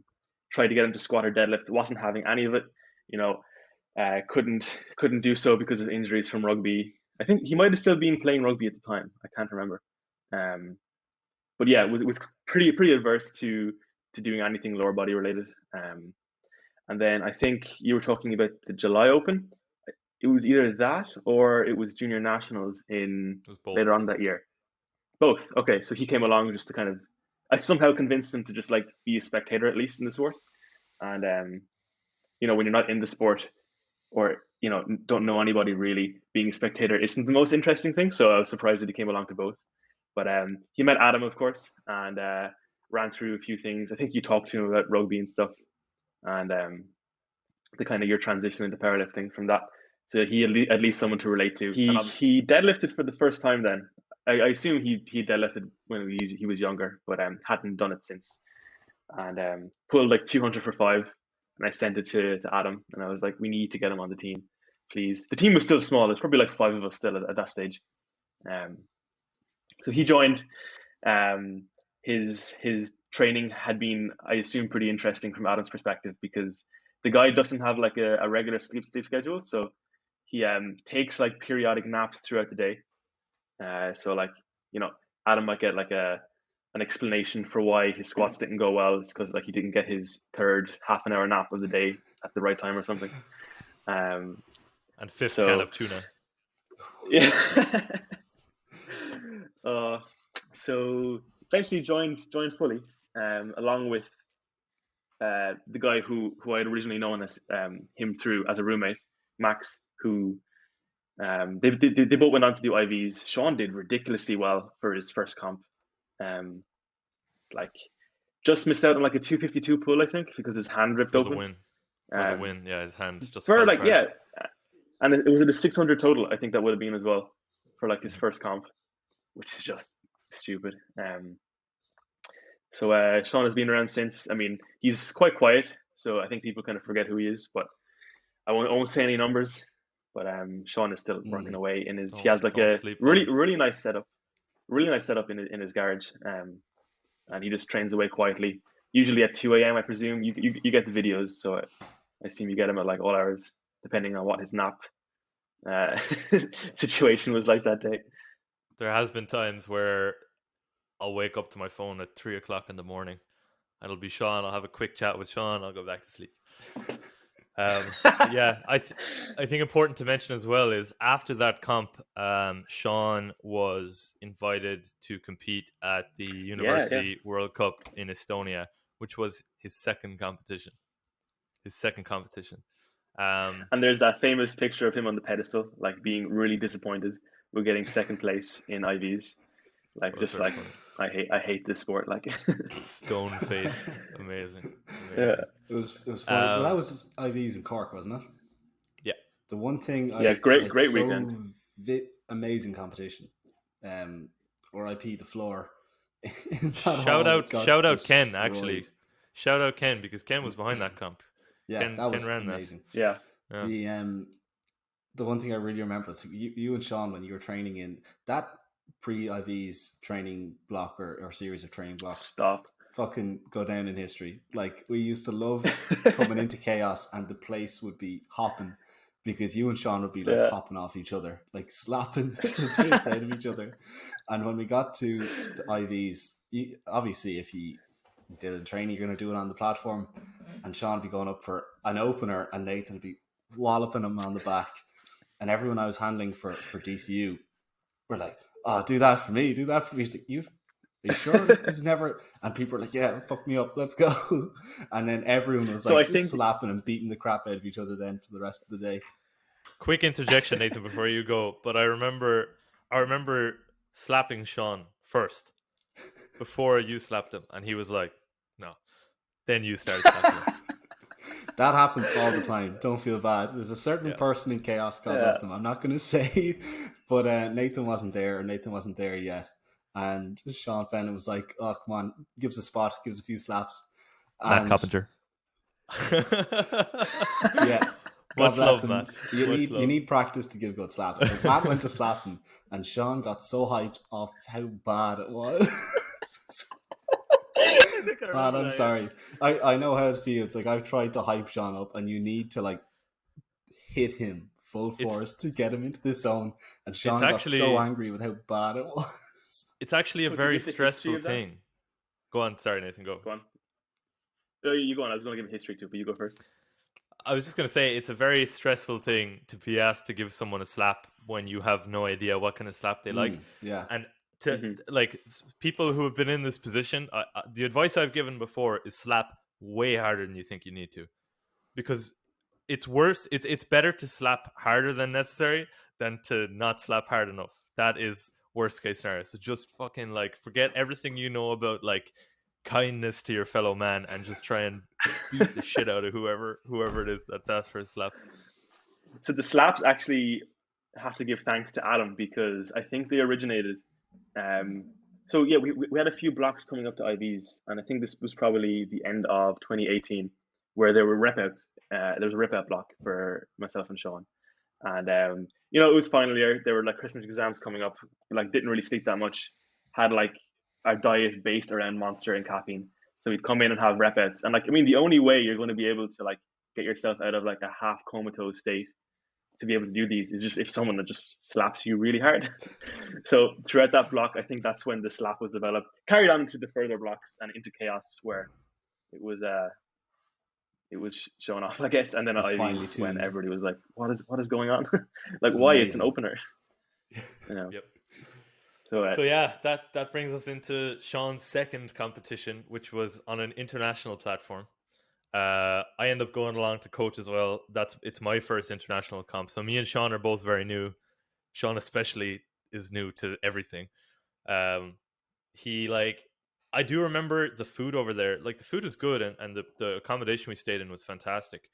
tried to get him to squat or deadlift. Wasn't having any of it, you know. Couldn't do so because of injuries from rugby. I think he might have still been playing rugby at the time. I can't remember. But yeah, it was pretty adverse to doing anything lower body related. And then I think you were talking about the July Open. It was either that or it was Junior Nationals in later on that year. Both. Okay, so he came along just to kind of. I somehow convinced him to just like be a spectator at least in the sport, and when you're not in the sport, or don't know anybody really, being a spectator isn't the most interesting thing. So I was surprised that he came along to both. But he met Adam, of course, and ran through a few things. I think you talked to him about rugby and stuff, and the kind of your transition into powerlifting from that. So he at least someone to relate to. He deadlifted for the first time then. I assume he deadlifted when he was younger, but hadn't done it since. And pulled like 200 for 5. And I sent it to Adam, and I was like, we need to get him on the team, please. The team was still small. There's probably like 5 of us still at that stage. So he joined. His training had been, I assume, pretty interesting from Adam's perspective, because the guy doesn't have like a regular sleep schedule. So he takes like periodic naps throughout the day. So like, Adam might get like an explanation for why his squats didn't go well. It's because like he didn't get his third half an hour nap of the day at the right time or something. And fifth can of tuna. Yeah. So eventually joined fully, along with the guy who I had originally known as him through as a roommate, Max, who they both went on to do IVs. Sean did ridiculously well for his first comp. Like just missed out on like a 252 pull, I think, because his hand ripped open. For the win, yeah, his hand just for fell like apart. Yeah, and it was at a 600 total. I think that would have been as well for like his first comp, which is just stupid. So Sean has been around since. I mean, he's quite quiet, so I think people kind of forget who he is. But I won't say any numbers. But Sean is still working away in his. He has like a really nice setup, in his garage. And he just trains away quietly. Usually at 2 a.m. I presume. You get the videos, so I assume you get him at like all hours, depending on what his nap situation was like that day. There has been times where I'll wake up to my phone at 3 o'clock in the morning, and it'll be Sean. I'll have a quick chat with Sean. I'll go back to sleep. Yeah, I think important to mention as well is after that comp, Sean was invited to compete at the University World Cup in Estonia, which was his second competition. And there's that famous picture of him on the pedestal, like being really disappointed with getting second place in IVs. Like just like funny. I hate this sport. Like stone faced, amazing. Yeah, it was funny. That was IVs in Cork, wasn't it? Yeah. The one thing, great weekend, amazing competition. RIP the floor. Shout out Ken, actually. Shout out Ken, because Ken was behind that comp. Yeah, Ken was ran amazing. That. Yeah. The one thing I really remember is you and Sean, when you were training in that pre-IVs training block or series of training blocks. Stop. fucking go down in history. Like, we used to love coming into chaos, and the place would be hopping because you and Sean would be like Yeah. hopping off each other, like slapping the piss out of each other. And when we got to the IVs, obviously, if you did a training, you're going to do it on the platform, and Sean would be going up for an opener, and Nathan would be walloping him on the back. And everyone I was handling for DCU were like, "Oh, do that for me, do that for me." He's like, are you sure? This is never. And people were like, "Yeah, fuck me up, let's go." And then everyone was So like I think- slapping and beating the crap out of each other then for the rest of the day. Quick interjection, Nathan, before you go. But I remember slapping Sean first before you slapped him, and he was like, "No." Then you started slapping him. That happens all the time. Don't feel bad. There's a certain person in Chaos God love them. I'm not going to say, but Nathan wasn't there. Nathan wasn't there yet. And Sean Fenton was like, "Oh, come on, give us a spot, give us a few slaps." Matt And Coppinger. yeah, Much love, him. Matt. You need practice to give good slaps. But Matt went to slap him, and Sean got so hyped off how bad it was. Man, I'm sorry. I know how it feels. Like, I've tried to hype Sean up, and you need to like hit him full force to get him into the zone. And Sean got so angry with how bad it was. It's actually a very stressful thing. Go on. Sorry, Nathan. Go on. No, you go on. I was going to give a history too, but you go first. I was just going to say it's a very stressful thing to be asked to give someone a slap when you have no idea what kind of slap they like. Yeah. And to like people who have been in this position, the advice I've given before is slap way harder than you think you need to, because it's worse. It's better to slap harder than necessary than to not slap hard enough. That is worst case scenario. So just fucking like forget everything you know about like kindness to your fellow man and just try and beat the shit out of whoever it is that's asked for a slap. So the slaps actually have to give thanks to Adam, because I think they originated. So yeah, we had a few blocks coming up to IVs, and I think this was probably the end of 2018, where there were rep outs. There was a rep out block for myself and Sean, and it was final year. There were like Christmas exams coming up. Like, didn't really sleep that much. Had like our diet based around Monster and caffeine. So we'd come in and have rep outs, and the only way you're going to be able to like get yourself out of like a half comatose state to be able to do these is just if someone that just slaps you really hard. So throughout that block, I think that's when the slap was developed. Carried on to the further blocks and into chaos, where it was shown off, I guess. And then at IVs, when everybody was like, "What is going on?" Like, why? Amazing. It's an opener. Yep. So yeah, that brings us into Sean's second competition, which was on an international platform. I end up going along to coach as well. It's my first international comp. So me and Sean are both very new. Sean especially is new to everything. I do remember the food over there. Like, the food is good, and the accommodation we stayed in was fantastic.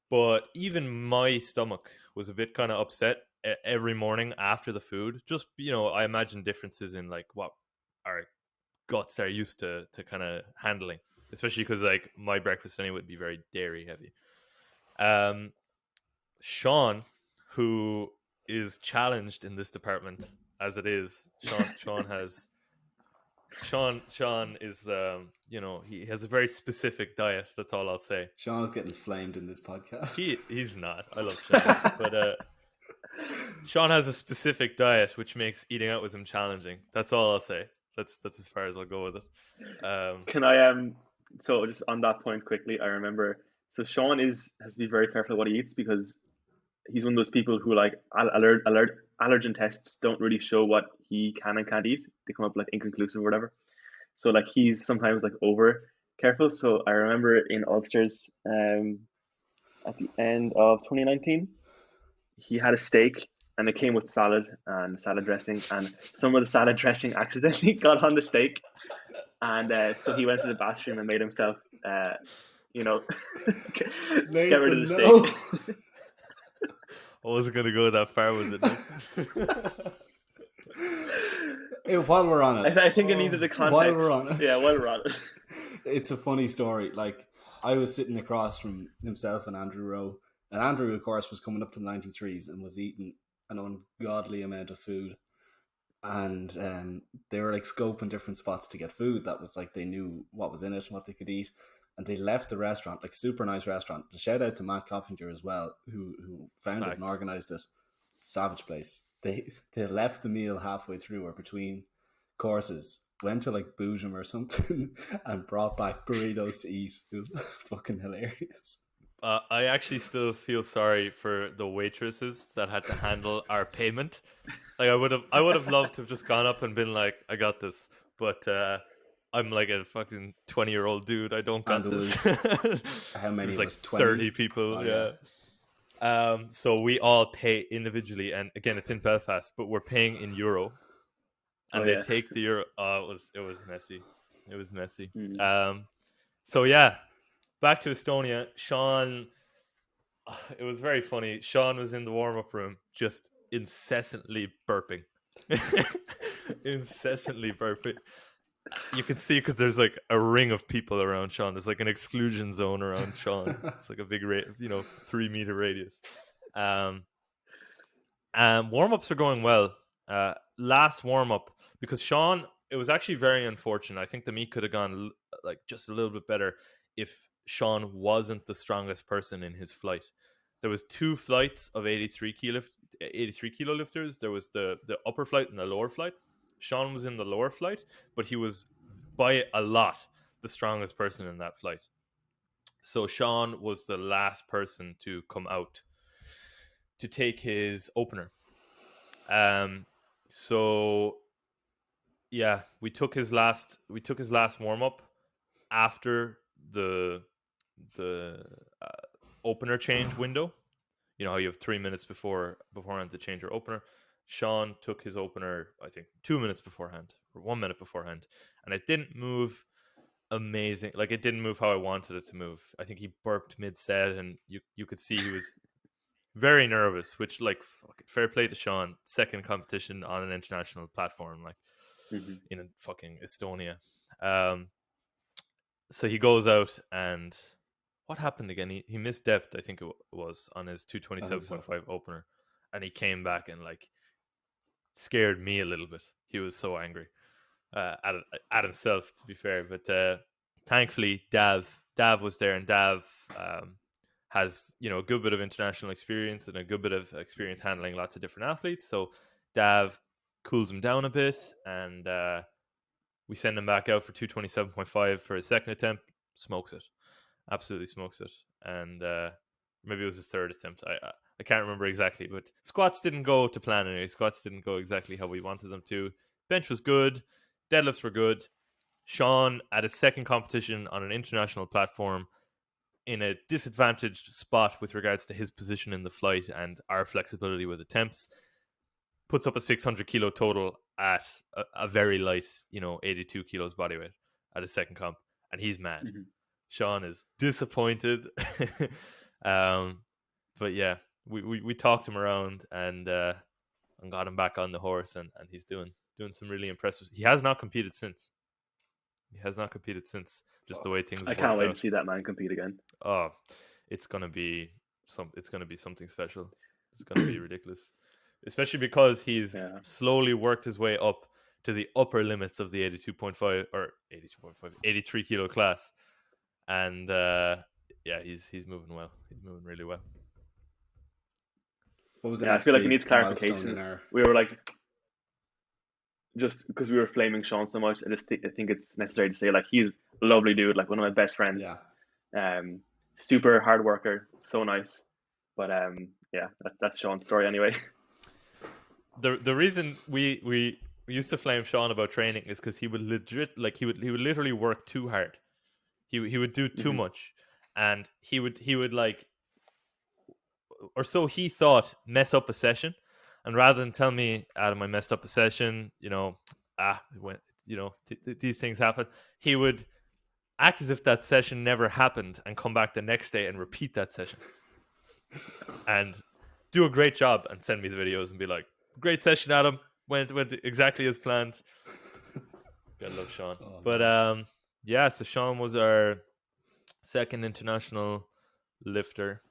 But even my stomach was a bit kind of upset every morning after the food. Just, I imagine differences in like what our guts are used to kind of handling. Especially because like my breakfast anyway would be very dairy heavy. Sean, who is challenged in this department as it is, Sean is he has a very specific diet. That's all I'll say. Sean is getting flamed in this podcast. He's not. I love Sean, but Sean has a specific diet which makes eating out with him challenging. That's all I'll say. That's as far as I'll go with it. Can I So just on that point quickly, I remember. So Sean has to be very careful what he eats, because he's one of those people who like allergen tests don't really show what he can and can't eat. They come up like inconclusive or whatever. So like he's sometimes like over careful. So I remember in Ulsters at the end of 2019, he had a steak and it came with salad and salad dressing, and some of the salad dressing accidentally got on the steak. And so he went to the bathroom and made himself, get rid of the steak. I wasn't going to go that far with it. Hey, while we're on it. I think I needed the context. While we're on it. Yeah, while we're on it. It's a funny story. Like, I was sitting across from himself and Andrew Rowe. And Andrew, of course, was coming up to the 93s and was eating an ungodly amount of food. and they were like scoping different spots to get food that was like they knew what was in it and what they could eat. And they left the restaurant, like super nice restaurant. Shout out to Matt Coppinger as well, who found it and organized it. Savage place. They left the meal halfway through or between courses, went to like Boojum or something, and brought back burritos to eat. It was fucking hilarious. I actually still feel sorry for the waitresses that had to handle our payment. Like I would have loved to have just gone up and been like, I got this, but I'm like a fucking 20-year-old dude. I don't got this. How many? There's like 20? 30 people. Oh, yeah. So we all pay individually, and again, it's in Belfast, but we're paying in euro, and they take the euro. Oh, it was messy. It was messy. So yeah, back to Estonia. Sean, it was very funny. Sean was in the warm-up room, just incessantly burping. Incessantly burping. You can see because there's like a ring of people around Sean. There's like an exclusion zone around Sean. It's like a big 3-meter radius. Warm-ups are going well. Last warm-up, because Sean, it was actually very unfortunate. I think the meet could have gone like just a little bit better if Sean wasn't the strongest person in his flight. There was 2 flights of 83 kilo lifters. There was the upper flight and the lower flight. Sean was in the lower flight, but he was by a lot the strongest person in that flight. So Sean was the last person to come out to take his opener. So yeah, we took his last warm up after the opener change window. You know how you have 3 minutes beforehand to change your opener. Sean took his opener, I think, 2 minutes beforehand or 1 minute beforehand, and it didn't move amazing. Like it didn't move how I wanted it to move. I think he burped mid-set, and you could see he was very nervous. Which, like, fair play to Sean. Second competition on an international platform, like in fucking Estonia. So he goes out, and what happened again? He missed depth, I think it was, on his 227.5 opener, and he came back and like scared me a little bit. He was so angry at himself, to be fair. But thankfully, Dav was there, and Dav has a good bit of international experience and a good bit of experience handling lots of different athletes. So Dav cools him down a bit, and we send him back out for 227.5 for his second attempt. Smokes it, absolutely smokes it, and maybe it was his third attempt. I can't remember exactly, but squats didn't go to plan anyway. Squats didn't go exactly how we wanted them to. Bench was good. Deadlifts were good. Sean, at his second competition on an international platform, in a disadvantaged spot with regards to his position in the flight and our flexibility with attempts, puts up a 600 kilo total at a very light, 82 kilos body weight at his second comp, and he's mad. Sean is disappointed. But yeah, we talked him around and got him back on the horse, and he's doing some really impressive. He has not competed since. Just the way things. I can't wait to see that man compete again. Oh, it's gonna be something special. It's gonna be ridiculous, especially because he's slowly worked his way up to the upper limits of the 82.5 or 83 kilo class, and he's moving well. He's moving really well. What was I feel like he needs clarification. We were like, just because we were flaming Sean so much, I think it's necessary to say, like, he's a lovely dude, like one of my best friends. Super hard worker, so nice. But that's Sean's story anyway. The reason we used to flame Sean about training is because he would literally work too hard. He would do too much, and he would like, or so he thought, mess up a session. And rather than tell me, Adam, I messed up a session, these things happen, he would act as if that session never happened and come back the next day and repeat that session and do a great job and send me the videos and be like, great session, Adam, went exactly as planned. Gotta love Sean. So Sean was our second international lifter,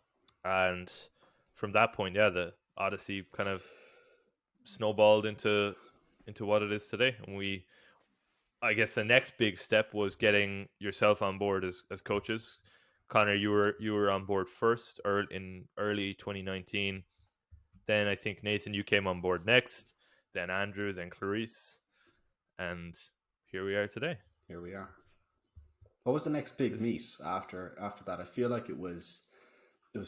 and from that point, the Odyssey kind of snowballed into what it is today. And I guess the next big step was getting yourself on board as coaches. Connor, you were on board first, or in early 2019. Then I think Nathan, you came on board next. Then Andrew, then Clarice, and here we are today. Here we are. What was the next big meet after that? I feel like it was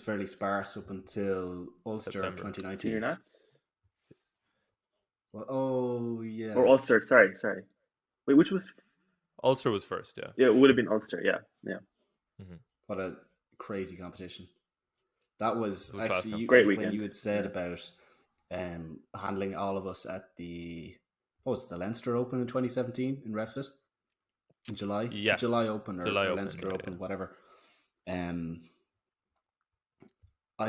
fairly sparse up until Ulster September. 2019. Junior Nats? Well, oh yeah. Or Ulster, sorry. Wait, which was? Ulster was first, yeah. Yeah, it would have been Ulster, yeah. Mm-hmm. What a crazy competition. That was actually great when weekend. you had said about handling all of us at the Leinster Open in 2017 in Refit in July. Yeah, July Open or July Leinster Open, Open, whatever. I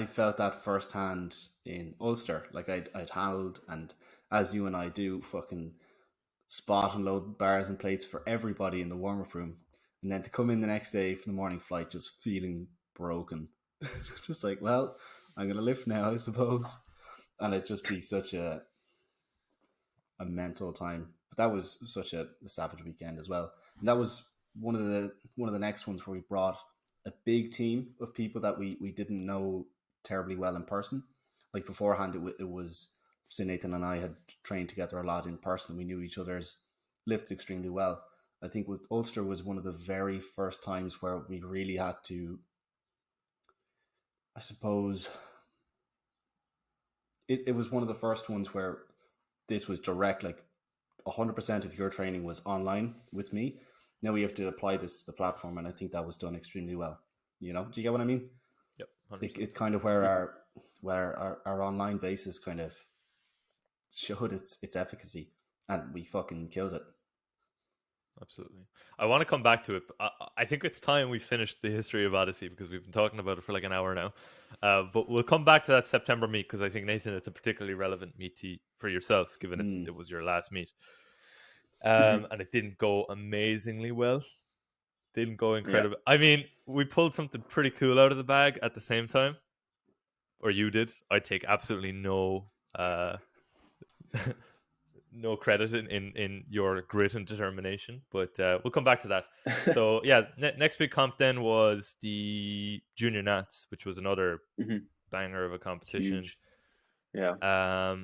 felt that firsthand in Ulster. Like I'd handled, and as you and I do, fucking spot and load bars and plates for everybody in the warm-up room, and then to come in the next day for the morning flight just feeling broken. Just like, well, I'm gonna lift now, I suppose. And it'd just be such a mental time. But that was such a savage weekend as well. And that was one of the next ones where we brought a big team of people that we didn't know terribly well in person. Like beforehand, it was, say, Nathan and I had trained together a lot in person. We knew each other's lifts extremely well. I think with Ulster was one of the very first times where we really had to, I suppose, it was one of the first ones where this was direct, like 100% of your training was online with me. Now we have to apply this to the platform, and I think that was done extremely well. You know, do you get what I mean? Yep. It's kind of where our online basis kind of showed its efficacy, and we fucking killed it. Absolutely. I want to come back to it. I think it's time we finished the history of Odyssey because we've been talking about it for like an hour now. But we'll come back to that September meet because I think, Nathan, it's a particularly relevant meet for yourself, given it was your last meet. And it didn't go amazingly well. Didn't go incredible. Yeah. I mean, we pulled something pretty cool out of the bag at the same time. Or you did. I take absolutely no no credit in your grit and determination, but we'll come back to that. So yeah, next big comp then was the Junior Nats, which was another banger of a competition. Huge. Yeah.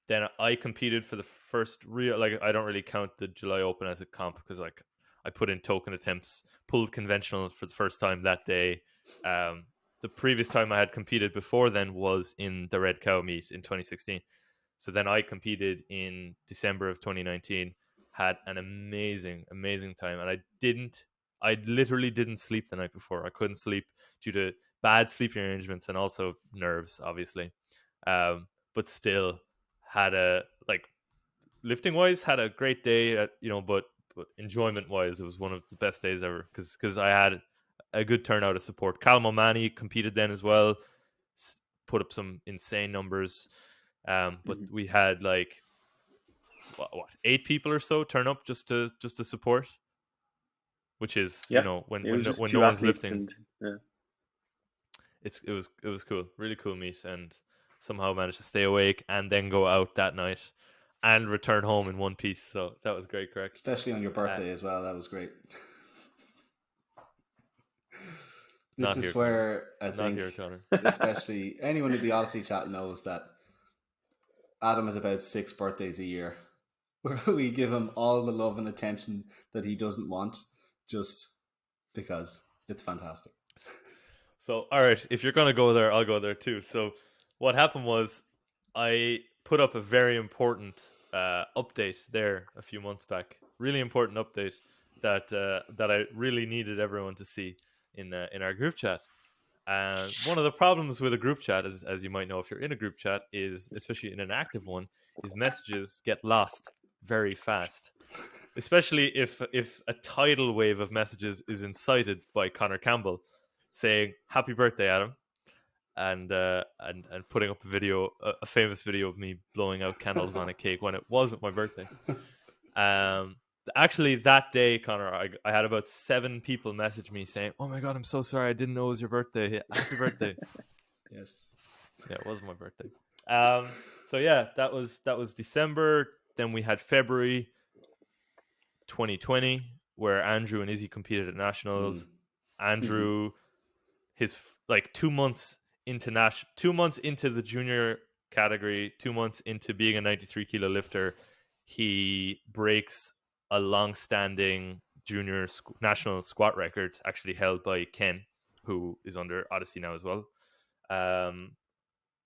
Then I competed for the first real, like, I don't really count the July Open as a comp because like I put in token attempts, pulled conventional for the first time that day. The previous time I had competed before then was in the Red Cow meet in 2016. So then I competed in December of 2019, had an amazing, amazing time. And I literally didn't sleep the night before. I couldn't sleep due to bad sleeping arrangements and also nerves, obviously. But still had lifting wise, had a great day, but enjoyment wise, it was one of the best days ever because I had a good turnout of support. Callum O'Mahony competed then as well, put up some insane numbers. But we had like what 8 people or so turn up just to support, which is when no one's lifting. It was cool, really cool meet, and somehow managed to stay awake and then go out that night and return home in one piece. So that was great, correct? Especially on your birthday as well. That was great. This is where I think, especially anyone in the Odyssey chat knows that Adam has about 6 birthdays a year where we give him all the love and attention that he doesn't want just because it's fantastic. So, all right, if you're going to go there, I'll go there too. So what happened was I put up a very important update there a few months back. Really important update that I really needed everyone to see in our group chat. And one of the problems with a group chat, as you might know if you're in a group chat, is, especially in an active one, is messages get lost very fast. Especially if a tidal wave of messages is incited by Connor Campbell saying "Happy birthday, Adam," and putting up a famous video of me blowing out candles on a cake when it wasn't my birthday. Actually, that day, Connor, I had about 7 people message me saying, "Oh my God, I'm so sorry. I didn't know it was your birthday. Happy birthday." Yes. Yeah, it was my birthday. So yeah, that was December Then we had February 2020, where Andrew and Izzy competed at nationals. Andrew, his like 2 months into 2 months into the junior category, 2 months into being a 93 kilo lifter, he breaks a long-standing junior national squat record, actually held by Ken, who is under Odyssey now as well.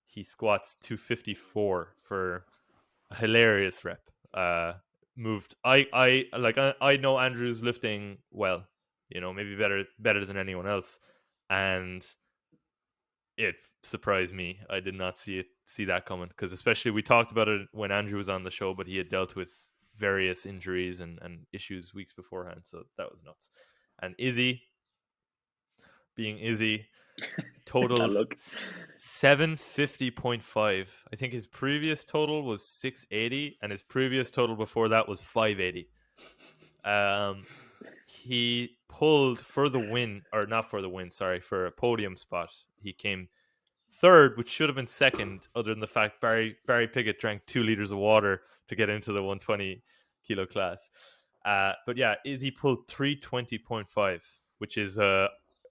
He squats 254 for a hilarious rep. Moved. I know Andrew's lifting well, maybe better than anyone else, and it surprised me. I did not see that coming, because especially we talked about it when Andrew was on the show, but he had dealt with various injuries and issues weeks beforehand, so that was nuts. And Izzy, being Izzy, totaled 750.5. I think his previous total was 680, and his previous total before that was 580. He pulled for the win, or not for the win, sorry, for a podium spot. He came third, which should have been second, other than the fact Barry Piggott drank 2 liters of water to get into the 120 kilo class. But yeah, Izzy pulled 320.5, which is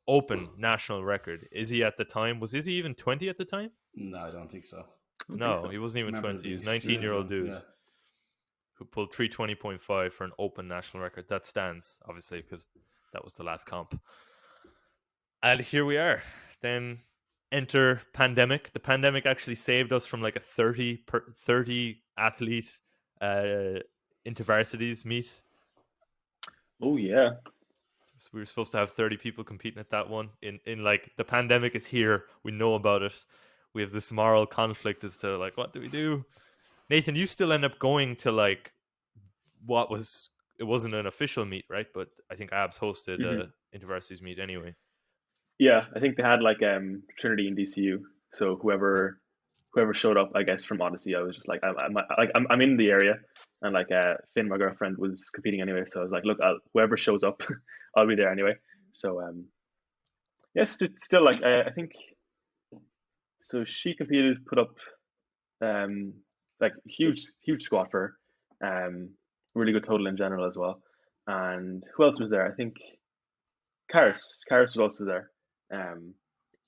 open national record. Izzy at the time, was Izzy even 20 at the time? No, I don't think so. He wasn't even 20. He was 19-year-old dude who pulled 320.5 for an open national record. That stands, obviously, because that was the last comp. And here we are. Then enter pandemic. The pandemic actually saved us from like a 30 athlete InterVarsities meet. Oh yeah. So we were supposed to have 30 people competing at that one. In like, the pandemic is here. We know about it. We have this moral conflict as to like, what do we do? Nathan, you still end up going to like it wasn't an official meet, right? But I think Abs hosted InterVarsities meet anyway. Yeah, I think they had like Trinity and DCU. So whoever showed up, I guess, from Odyssey, I was just like, I'm in the area, and like Finn, my girlfriend, was competing anyway. So I was like, look, whoever shows up, I'll be there anyway. So yes, it's still like I think. So she competed, put up like huge squat for her, really good total in general as well. And who else was there? I think Karis was also there.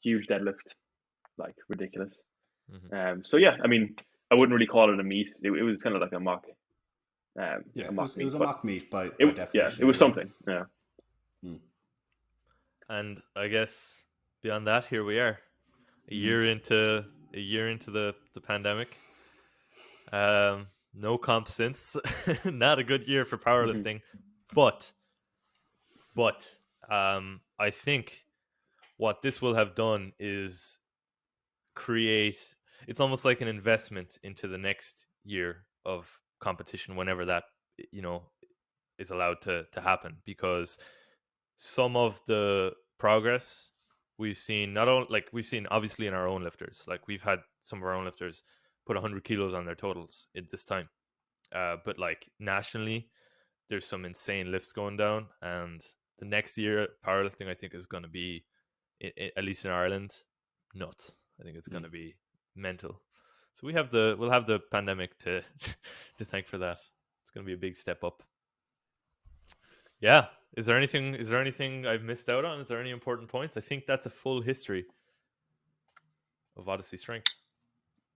Huge deadlift, like ridiculous. So yeah, I mean, I wouldn't really call it a meet. It was kind of like a mock. It was a mock meet by definition. Yeah, it was something. Yeah. And I guess beyond that, here we are, a year into the pandemic. No comp since. Not a good year for powerlifting, but I think what this will have done is create. It's almost like an investment into the next year of competition, whenever that is allowed to happen, because some of the progress we've seen, we've seen obviously in our own lifters, like we've had some of our own lifters put 100 kilos on their totals at this time, but like nationally there's some insane lifts going down, and the next year powerlifting I think is going to be, at least in Ireland, nuts. I think it's going to be mental. So we'll have the pandemic to thank for that. It's going to be a big step up. Yeah. Is there anything I've missed out on? Is there any important points? I think that's a full history of Odyssey Strength.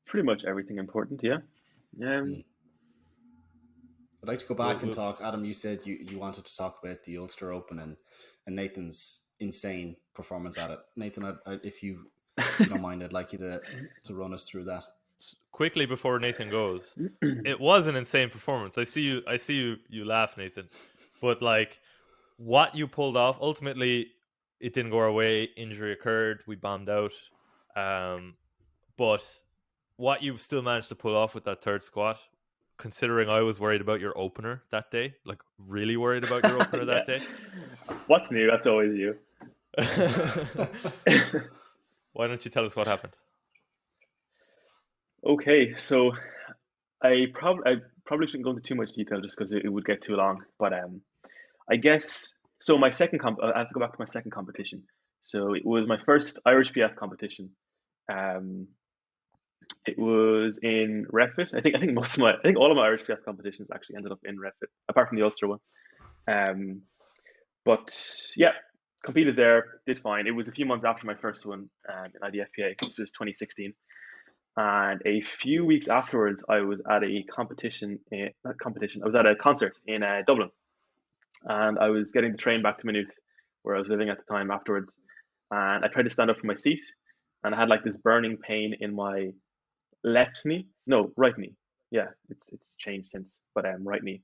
Pretty much everything important, yeah. I'd like to go back and talk. Adam, you said you wanted to talk about the Ulster Open and Nathan's insane performance at it. Nathan, if you don't mind, I'd like you to run us through that quickly before Nathan goes. It was an insane performance. I see you laugh, Nathan, but like what you pulled off, ultimately it didn't go our way. Injury occurred. We bombed out. But what you still managed to pull off with that third squat, considering I was worried about your opener that day, like really worried about your opener that day. What's new? That's always you. Why don't you tell us what happened? Okay, so I probably shouldn't go into too much detail just because it would get too long. But I guess so. My second I have to go back to my second competition. So it was my first Irish PF competition. It was in Refit. I think I think all of my Irish PF competitions actually ended up in Refit, apart from the Ulster one. Um, but yeah, competed there, did fine. It was a few months after my first one in IDFPA. This was 2016. And a few weeks afterwards, I was at a competition, not competition, I was at a concert in Dublin. And I was getting the train back to Maynooth, where I was living at the time afterwards. And I tried to stand up from my seat, and I had like this burning pain in my left knee, no, right knee. Yeah, it's changed since, but right knee.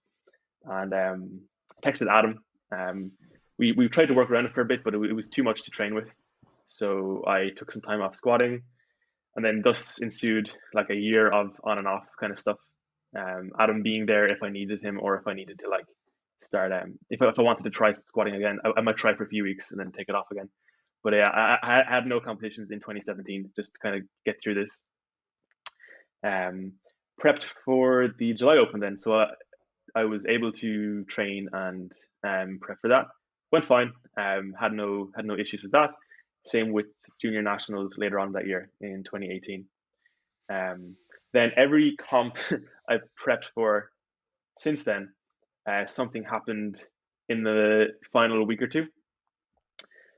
And texted Adam. We tried to work around it for a bit, but it was too much to train with. So I took some time off squatting, and then thus ensued like a year of on and off kind of stuff. Adam being there if I needed him, or if I needed to like start. If I wanted to try squatting again, I might try for a few weeks and then take it off again. But yeah, I had no competitions in 2017, just to kind of get through this. Prepped for the July Open then, so I was able to train and prep for that. Went fine. Had no issues with that. Same with junior nationals later on that year in 2018. Then every comp I've prepped for since then, something happened in the final week or two.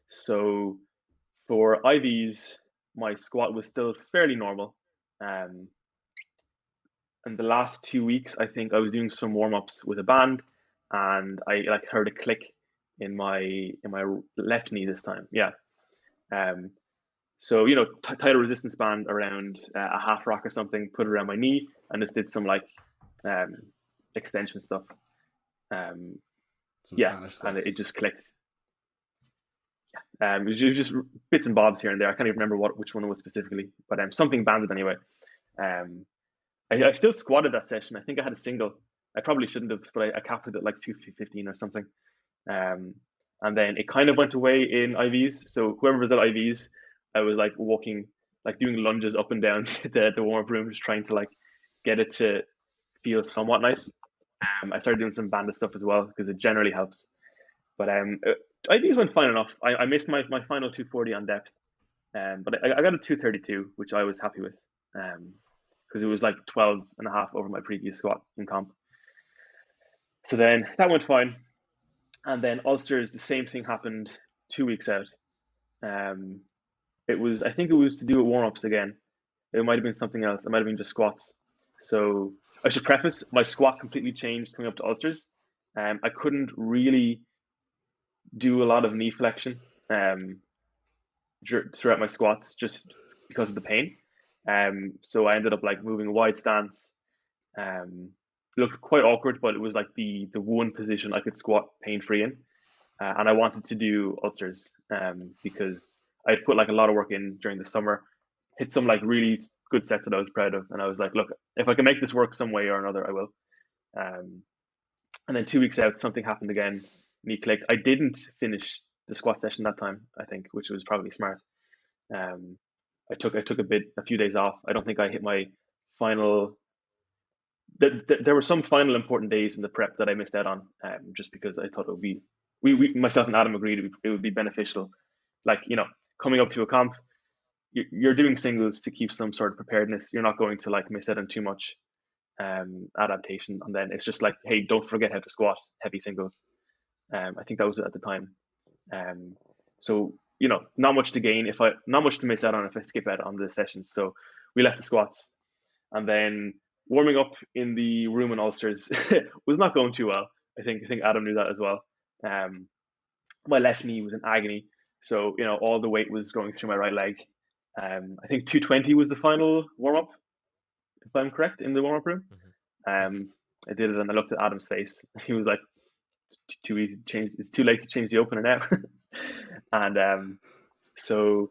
So for IVs, my squat was still fairly normal. And the last 2 weeks, I think I was doing some warm ups with a band, and I like heard a click in my left knee this time. Yeah. So tight a resistance band around a half rock or something, put it around my knee, and just did some like extension stuff. Yeah, and it just clicked. It was just bits and bobs here and there. I can't even remember which one it was specifically, but something banded anyway. I still squatted that session. I think I had a single. I probably shouldn't have, but I capped it at like 215 or something. And then it kind of went away in IVs. So whoever was at IVs, I was like walking, like doing lunges up and down the warm-up room, just trying to like get it to feel somewhat nice. I started doing some banded stuff as well because it generally helps. But IVs went fine enough. I missed my final 240 on depth, but I got a 232, which I was happy with. Because it was like 12 and a half over my previous squat in comp. So then that went fine. And then Ulsters, the same thing happened 2 weeks out. I think it was to do with warm-ups again. It might have been something else. It might have been just squats. So I should preface, my squat completely changed coming up to Ulsters. I couldn't really do a lot of knee flexion throughout my squats just because of the pain. So I ended up like moving a wide stance. It looked quite awkward, but it was like the one position I could squat pain free in. And I wanted to do Ulsters because I'd put like a lot of work in during the summer, hit some like really good sets that I was proud of, and I was like, look, if I can make this work some way or another, I will. And then 2 weeks out, something happened again. Knee clicked. I didn't finish the squat session that time, I think, which was probably smart. I took a few days off. I don't think I hit my final. There were some final important days in the prep that I missed out on, just because I thought it would be. We myself and Adam agreed it would be beneficial. Like coming up to a comp, you're doing singles to keep some sort of preparedness. You're not going to like miss out on too much adaptation, and then it's just like, hey, don't forget how to squat heavy singles. I think that was it at the time. So not much to gain not much to miss out on if I skip out on the sessions. So we left the squats, and then warming up in the room in Ulsters was not going too well. I think Adam knew that as well. My left knee was in agony, so all the weight was going through my right leg. I think 220 was the final warm up, if I'm correct, in the warm up room. I did it, and I looked at Adam's face. He was like, "Too easy to change. It's too late to change the opener now." And so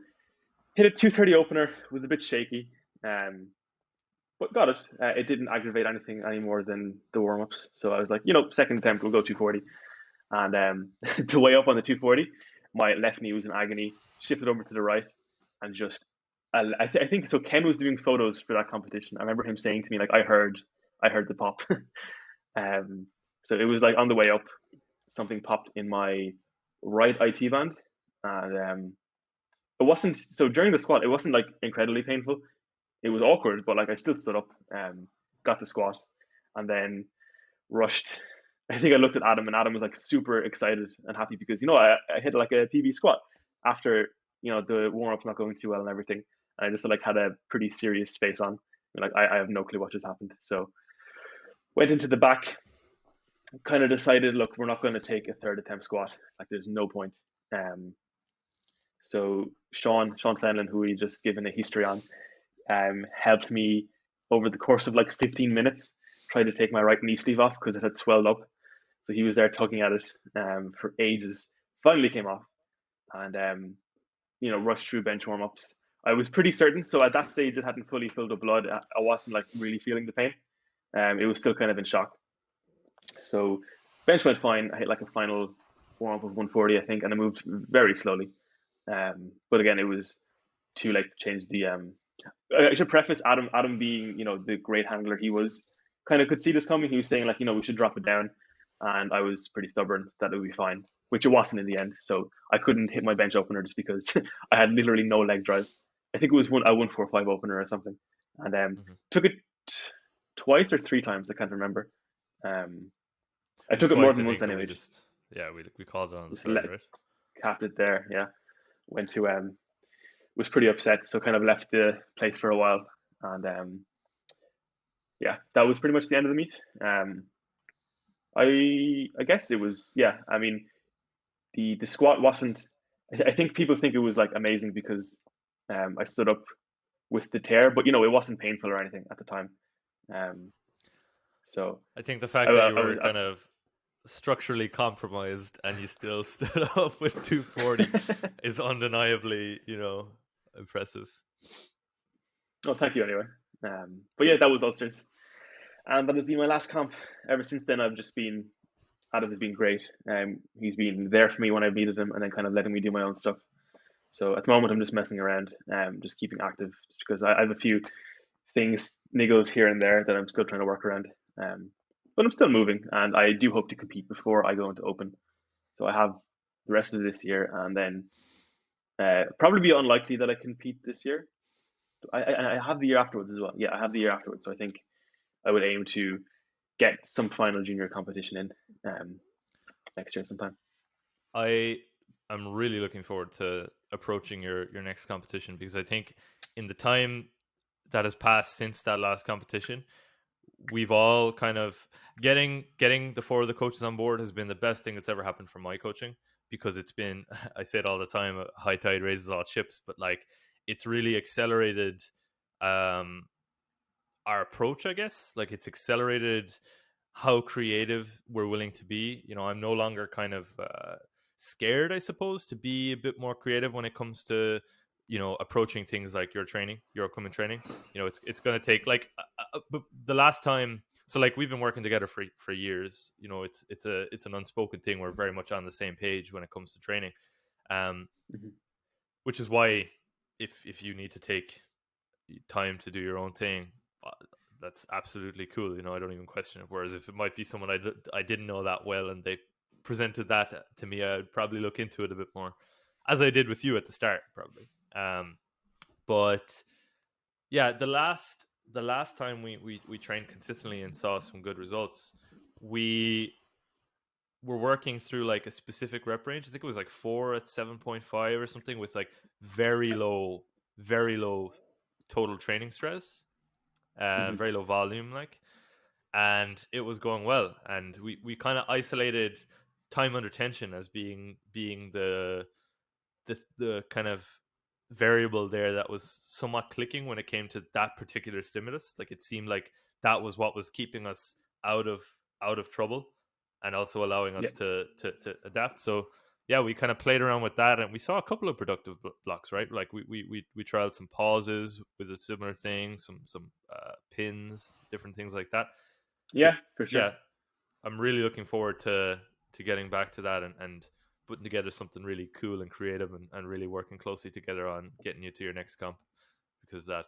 hit a 230 opener. Was a bit shaky, but got it. It didn't aggravate anything any more than the warm ups. So I was like, second attempt, we'll go 240. And the way up on the 240, my left knee was in agony. Shifted over to the right, and just I think so. Ken was doing photos for that competition. I remember him saying to me like, I heard the pop. So it was like on the way up, something popped in my right IT band, and it wasn't. So during the squat, it wasn't like incredibly painful. it was awkward, but like I still stood up, got the squat, and then rushed. I think I looked at Adam, and Adam was like super excited and happy because I hit like a PB squat after the warm up's not going too well and everything. And I just like had a pretty serious face on. Like I have no clue what just happened. So went into the back, kind of decided, look, we're not going to take a third attempt squat. Like there's no point. So Sean Fenlon, who we just given a history on, helped me over the course of like 15 minutes try to take my right knee sleeve off because it had swelled up. So he was there tugging at it for ages. Finally came off, and rushed through bench warm ups. I was pretty certain. So at that stage, it hadn't fully filled with blood. I wasn't like really feeling the pain. It was still kind of in shock. So bench went fine. I hit like a final warm up of 140, I think, and I moved very slowly. But again, it was too late to change the. I should preface Adam being the great handler he was, kind of could see this coming. He was saying like we should drop it down, and I was pretty stubborn that it would be fine, which it wasn't in the end. So I couldn't hit my bench opener just because I had literally no leg drive. I think it was a 145 opener or something, and took it twice or three times. I can't remember. I took it more than once anyway. We called it on the third, right? Capped it there. Yeah, went to was pretty upset, so kind of left the place for a while, and yeah, that was pretty much the end of the meet. I guess it was, yeah. I mean, the squat wasn't. I think people think it was like amazing because I stood up with the tear, but it wasn't painful or anything at the time. So I think the fact that you were kind of structurally compromised and you still stood up with 240 is undeniably, impressive. Oh, thank you anyway. But yeah, that was Ulsters, and that has been my last comp. Ever since then, Adam has been great. He's been there for me when I needed him, and then kind of letting me do my own stuff. So at the moment, I'm just messing around, just keeping active, just because I have a few things, niggles here and there that I'm still trying to work around. But I'm still moving, and I do hope to compete before I go into Open. So I have the rest of this year, and then probably be unlikely that I compete this year. I have the year afterwards as well. Yeah, I have the year afterwards. So I think I would aim to get some final junior competition in next year sometime. I am really looking forward to approaching your next competition, because I think in the time that has passed since that last competition, we've all kind of getting the four of the coaches on board has been the best thing that's ever happened for my coaching, because it's been, I say it all the time, a high tide raises all ships, but like it's really accelerated our approach, I guess. Like it's accelerated how creative we're willing to be. I'm no longer kind of scared, I suppose, to be a bit more creative when it comes to approaching things like your upcoming training. It's going to take like the last time. So like we've been working together for years. It's an unspoken thing. We're very much on the same page when it comes to training, which is why if you need to take time to do your own thing, that's absolutely cool. I don't even question it. Whereas if it might be someone I didn't know that well and they presented that to me, I'd probably look into it a bit more, as I did with you at the start, probably. But yeah, the last time we trained consistently and saw some good results, we were working through like a specific rep range. I think it was like 4 at 7.5 or something, with like very low total training stress, very low volume, like, and it was going well. And we kind of isolated time under tension as being the kind of variable there that was somewhat clicking when it came to that particular stimulus. Like it seemed like that was what was keeping us out of trouble and also allowing us to adapt. So yeah, we kind of played around with that, and we saw a couple of productive blocks, right? Like we tried some pauses with a similar thing, some pins, different things like that. Yeah, for sure. Yeah, I'm really looking forward to getting back to that and putting together something really cool and creative and really working closely together on getting you to your next comp, because that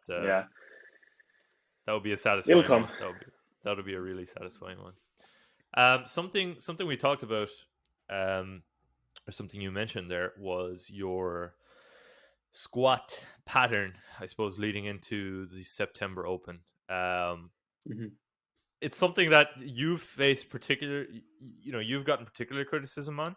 would be a satisfying It'll come. one. That would be a really satisfying one. Something we talked about, or something you mentioned there, was your squat pattern, I suppose, leading into the September Open. Mhm. It's something that you've faced you've gotten particular criticism on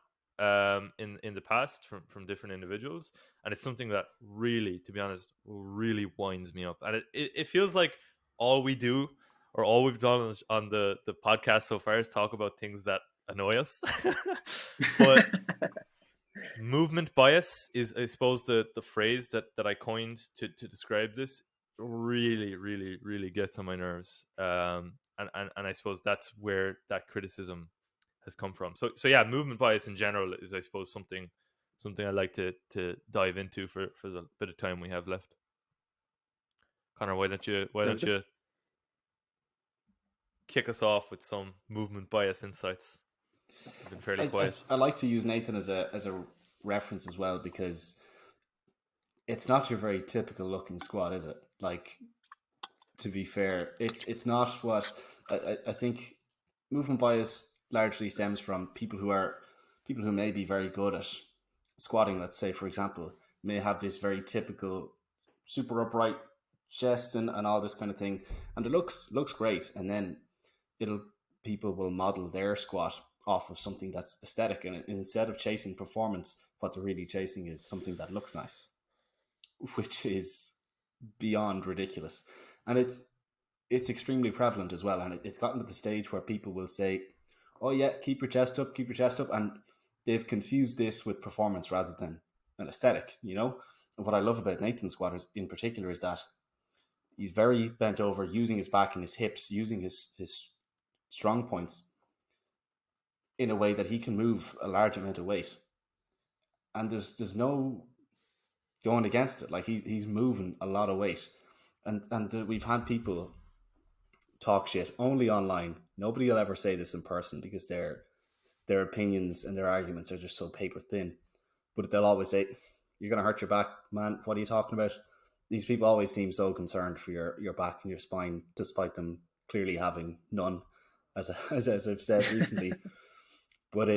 in the past from different individuals, and it's something that really, to be honest, really winds me up. And it feels like all we do, or all we've done on the podcast so far, is talk about things that annoy us. But movement bias is, I suppose, the phrase that I coined to describe this. Really, really, really gets on my nerves. And I suppose that's where that criticism has come from. So yeah, movement bias in general is, I suppose, something I'd like to dive into for the bit of time we have left. Connor, why don't Sounds good. you kick us off with some movement bias insights? You've been fairly quiet. I like to use Nathan as a reference as well, because it's not your very typical looking squat, is it? Like, to be fair, it's not what I think. Movement bias largely stems from people who may be very good at squatting. Let's say, for example, may have this very typical super upright chest and all this kind of thing, and it looks great, and then people will model their squat off of something that's aesthetic, and instead of chasing performance, what they're really chasing is something that looks nice, which is beyond ridiculous. And it's extremely prevalent as well, and it's gotten to the stage where people will say, oh yeah, keep your chest up, and they've confused this with performance rather than an aesthetic, you know. And what I love about Nathan's squat in particular is that he's very bent over, using his back and his hips, using his strong points in a way that he can move a large amount of weight, and there's no going against it. Like, he's moving a lot of weight, and we've had people talk shit only online. Nobody will ever say this in person, because their opinions and their arguments are just so paper thin. But they'll always say, "You're gonna hurt your back, man. What are you talking about?" These people always seem so concerned for your back and your spine, despite them clearly having none, as I've said recently. But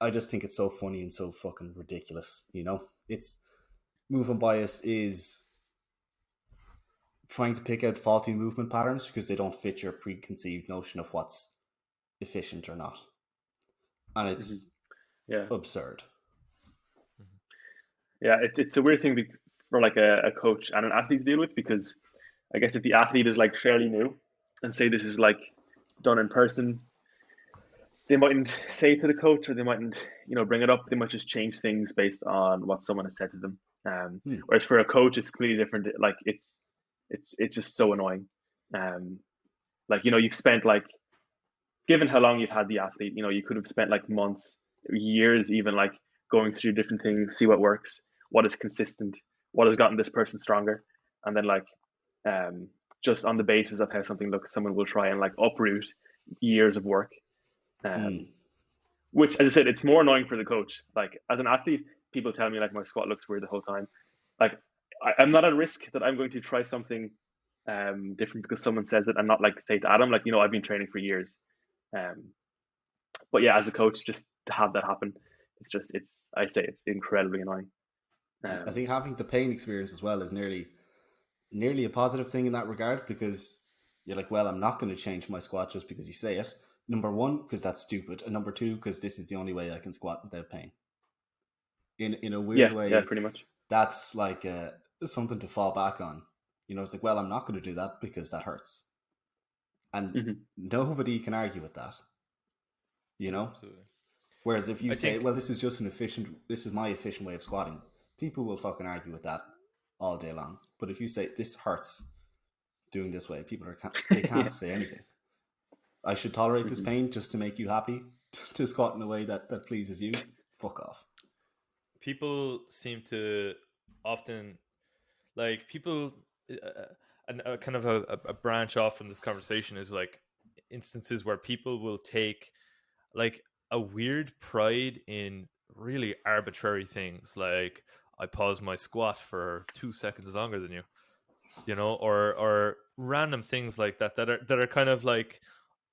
I just think it's so funny and so fucking ridiculous. You know, it's movement bias is trying to pick out faulty movement patterns because they don't fit your preconceived notion of what's efficient or not, and it's Yeah, absurd. yeah. It's a weird thing for like a coach and an athlete to deal with, because I guess if the athlete is like fairly new and say this is like done in person, they mightn't say it to the coach, or they mightn't, bring it up. They might just change things based on what someone has said to them. Whereas for a coach, it's completely different. Like, it's just so annoying. Like, you've spent, like, given how long you've had the athlete, you could have spent like months, years, even, like, going through different things, see what works, what is consistent, what has gotten this person stronger, and then, like, just on the basis of how something looks, someone will try and, like, uproot years of work. Which, as I said, it's more annoying for the coach. Like, as an athlete, people tell me like my squat looks weird the whole time. Like, I'm not at risk that I'm going to try something different because someone says it, and not like say to Adam, like, I've been training for years. But yeah, as a coach, just to have that happen, I'd say it's incredibly annoying. I think having the pain experience as well is nearly a positive thing in that regard, because you're like, well, I'm not going to change my squat just because you say it. Number one, because that's stupid, and number two, because this is the only way I can squat without pain. In a weird way, yeah, pretty much. That's like something to fall back on. It's like, well, I'm not going to do that because that hurts, and nobody can argue with that. Absolutely. Whereas if you say, well, this is my efficient way of squatting, people will fucking argue with that all day long. But if you say this hurts doing this way, people they can't say anything. I should tolerate this pain just to make you happy, to squat in a way that pleases you. Fuck off. People seem to often, like, people, and kind of a branch off from this conversation is like instances where people will take like a weird pride in really arbitrary things, like, I pause my squat for 2 seconds longer than you, or random things like that are kind of like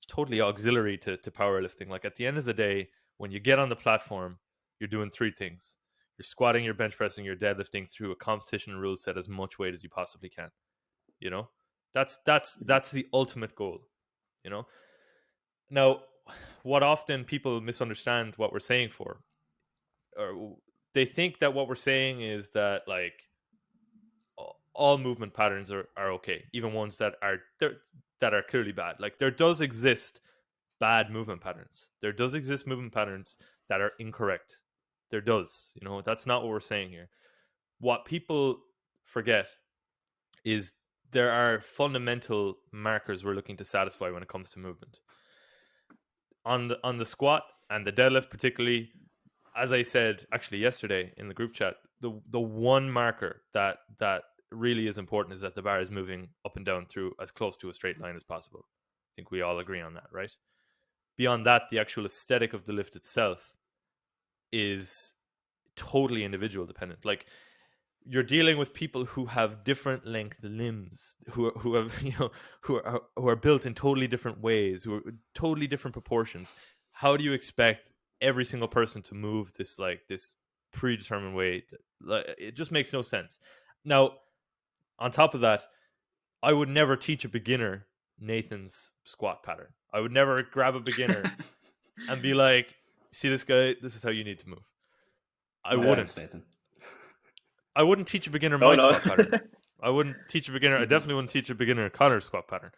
totally auxiliary to powerlifting. Like, at the end of the day, when you get on the platform, you're doing three things. You're squatting, you're bench pressing, you're deadlifting through a competition rule set as much weight as you possibly can. You know, that's the ultimate goal. You know, now what often people misunderstand what we're saying for, or they think that what we're saying is that like all movement patterns are okay, even ones that are clearly bad. Like there does exist bad movement patterns. There does exist movement patterns that are incorrect. There does. You know, that's not what we're saying here. What people forget is there are fundamental markers we're looking to satisfy when it comes to movement. On the squat and the deadlift particularly, as I said actually yesterday in the group chat, the one marker that really is important is that the bar is moving up and down through as close to a straight line as possible. I think we all agree on that, right? Beyond that, the actual aesthetic of the lift itself is totally individual dependent. Like you're dealing with people who have different length limbs, who have who are built in totally different ways, who are totally different proportions. How do you expect every single person to move this predetermined way? It just makes no sense. Now, on top of that, I would never teach a beginner Nathan's squat pattern. I would never grab a beginner and be like, "See this guy? This is how you need to move." I wouldn't. Nathan. I wouldn't teach a beginner my squat pattern. I wouldn't teach a beginner. I definitely wouldn't teach a beginner Connor's squat pattern.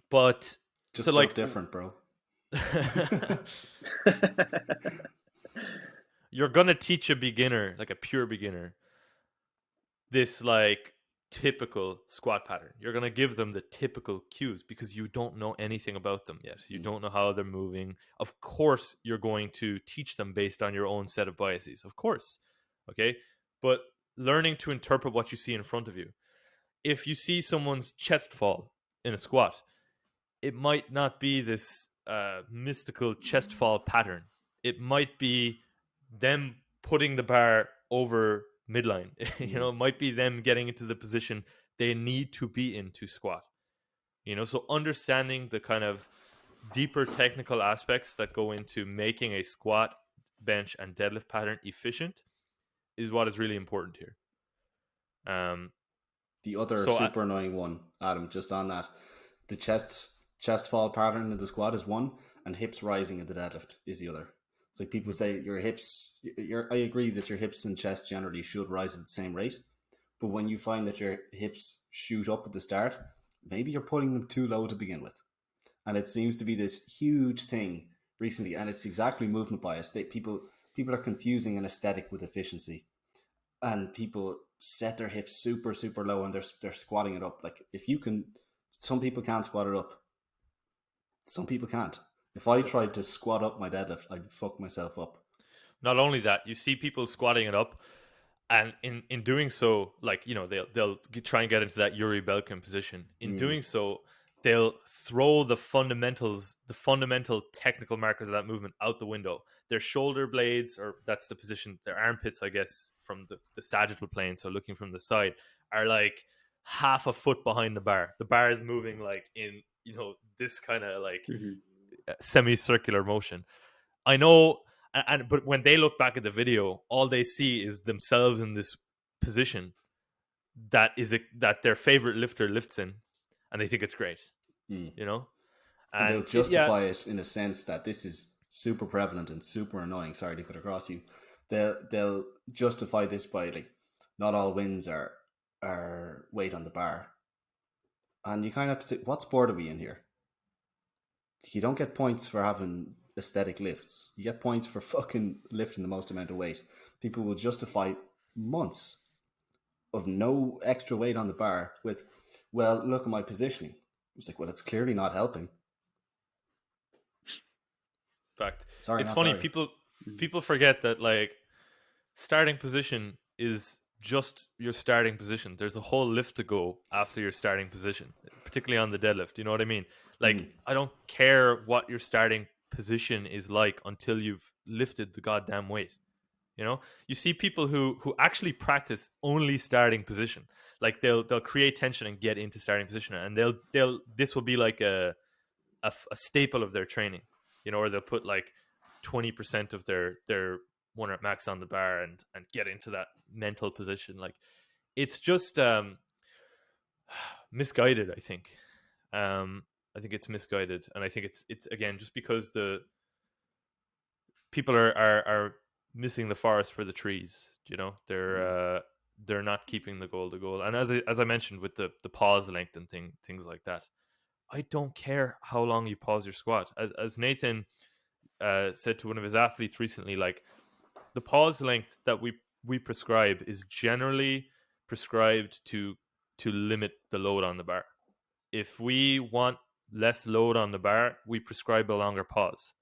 But just so like different, bro. You're gonna teach a beginner, like a pure beginner, this like typical squat pattern. You're gonna give them the typical cues because you don't know anything about them yet. You don't know how they're moving. Of course, you're going to teach them based on your own set of biases. Of course, okay. But learning to interpret what you see in front of you. If you see someone's chest fall in a squat, it might not be this mystical chest fall pattern. It might be them putting the bar over midline. It might be them getting into the position they need to be in to squat. So understanding the kind of deeper technical aspects that go into making a squat, bench, and deadlift pattern efficient is what is really important here. The other super annoying one, Adam, just on that, the chest fall pattern in the squat is one, and hips rising in the deadlift is the other. It's like people say your hips, I agree that your hips and chest generally should rise at the same rate, but when you find that your hips shoot up at the start, maybe you're putting them too low to begin with. And it seems to be this huge thing recently, and it's exactly movement bias. People are confusing an aesthetic with efficiency, and people set their hips super, super low, and they're squatting it up. Like some people can't squat it up. Some people can't. If I tried to squat up my deadlift, I'd fuck myself up. Not only that, you see people squatting it up, and in doing so, like, they'll try and get into that Yuri Belkin position. In doing so, they'll throw the fundamental technical markers of that movement out the window. Their shoulder blades, or that's the position, their armpits, I guess, from the sagittal plane, so looking from the side, are like half a foot behind the bar. The bar is moving like in, this kind of like semicircular motion. I know, but when they look back at the video, all they see is themselves in this position that their favorite lifter lifts in, and they think it's great. And and they'll justify it in a sense that this is super prevalent and super annoying. Sorry to cut across you. They'll justify this by like, not all wins are weight on the bar, and you kind of have to say, what sport are we in here? You don't get points for having aesthetic lifts. You get points for fucking lifting the most amount of weight. People will justify months of no extra weight on the bar with, well, look at my positioning. It's like, well, it's clearly not helping. Fact. It's funny. People forget that like starting position is just your starting position. There's a whole lift to go after your starting position, particularly on the deadlift. You know what I mean? Like, I don't care what your starting position is like until you've lifted the goddamn weight. You see people who actually practice only starting position. Like they'll create tension and get into starting position, and this will be like a staple of their training. Or they'll put like 20% of their 1 rep max on the bar and get into that mental position. Like, it's just misguided, I think. I think it's misguided, and I think it's again just because the people are missing the forest for the trees. You know, they're not keeping the goal. And as I mentioned with the pause length and things like that, I don't care how long you pause your squat. As Nathan said to one of his athletes recently, like, the pause length that we prescribe is generally prescribed to limit the load on the bar. If we want less load on the bar, we prescribe a longer pause.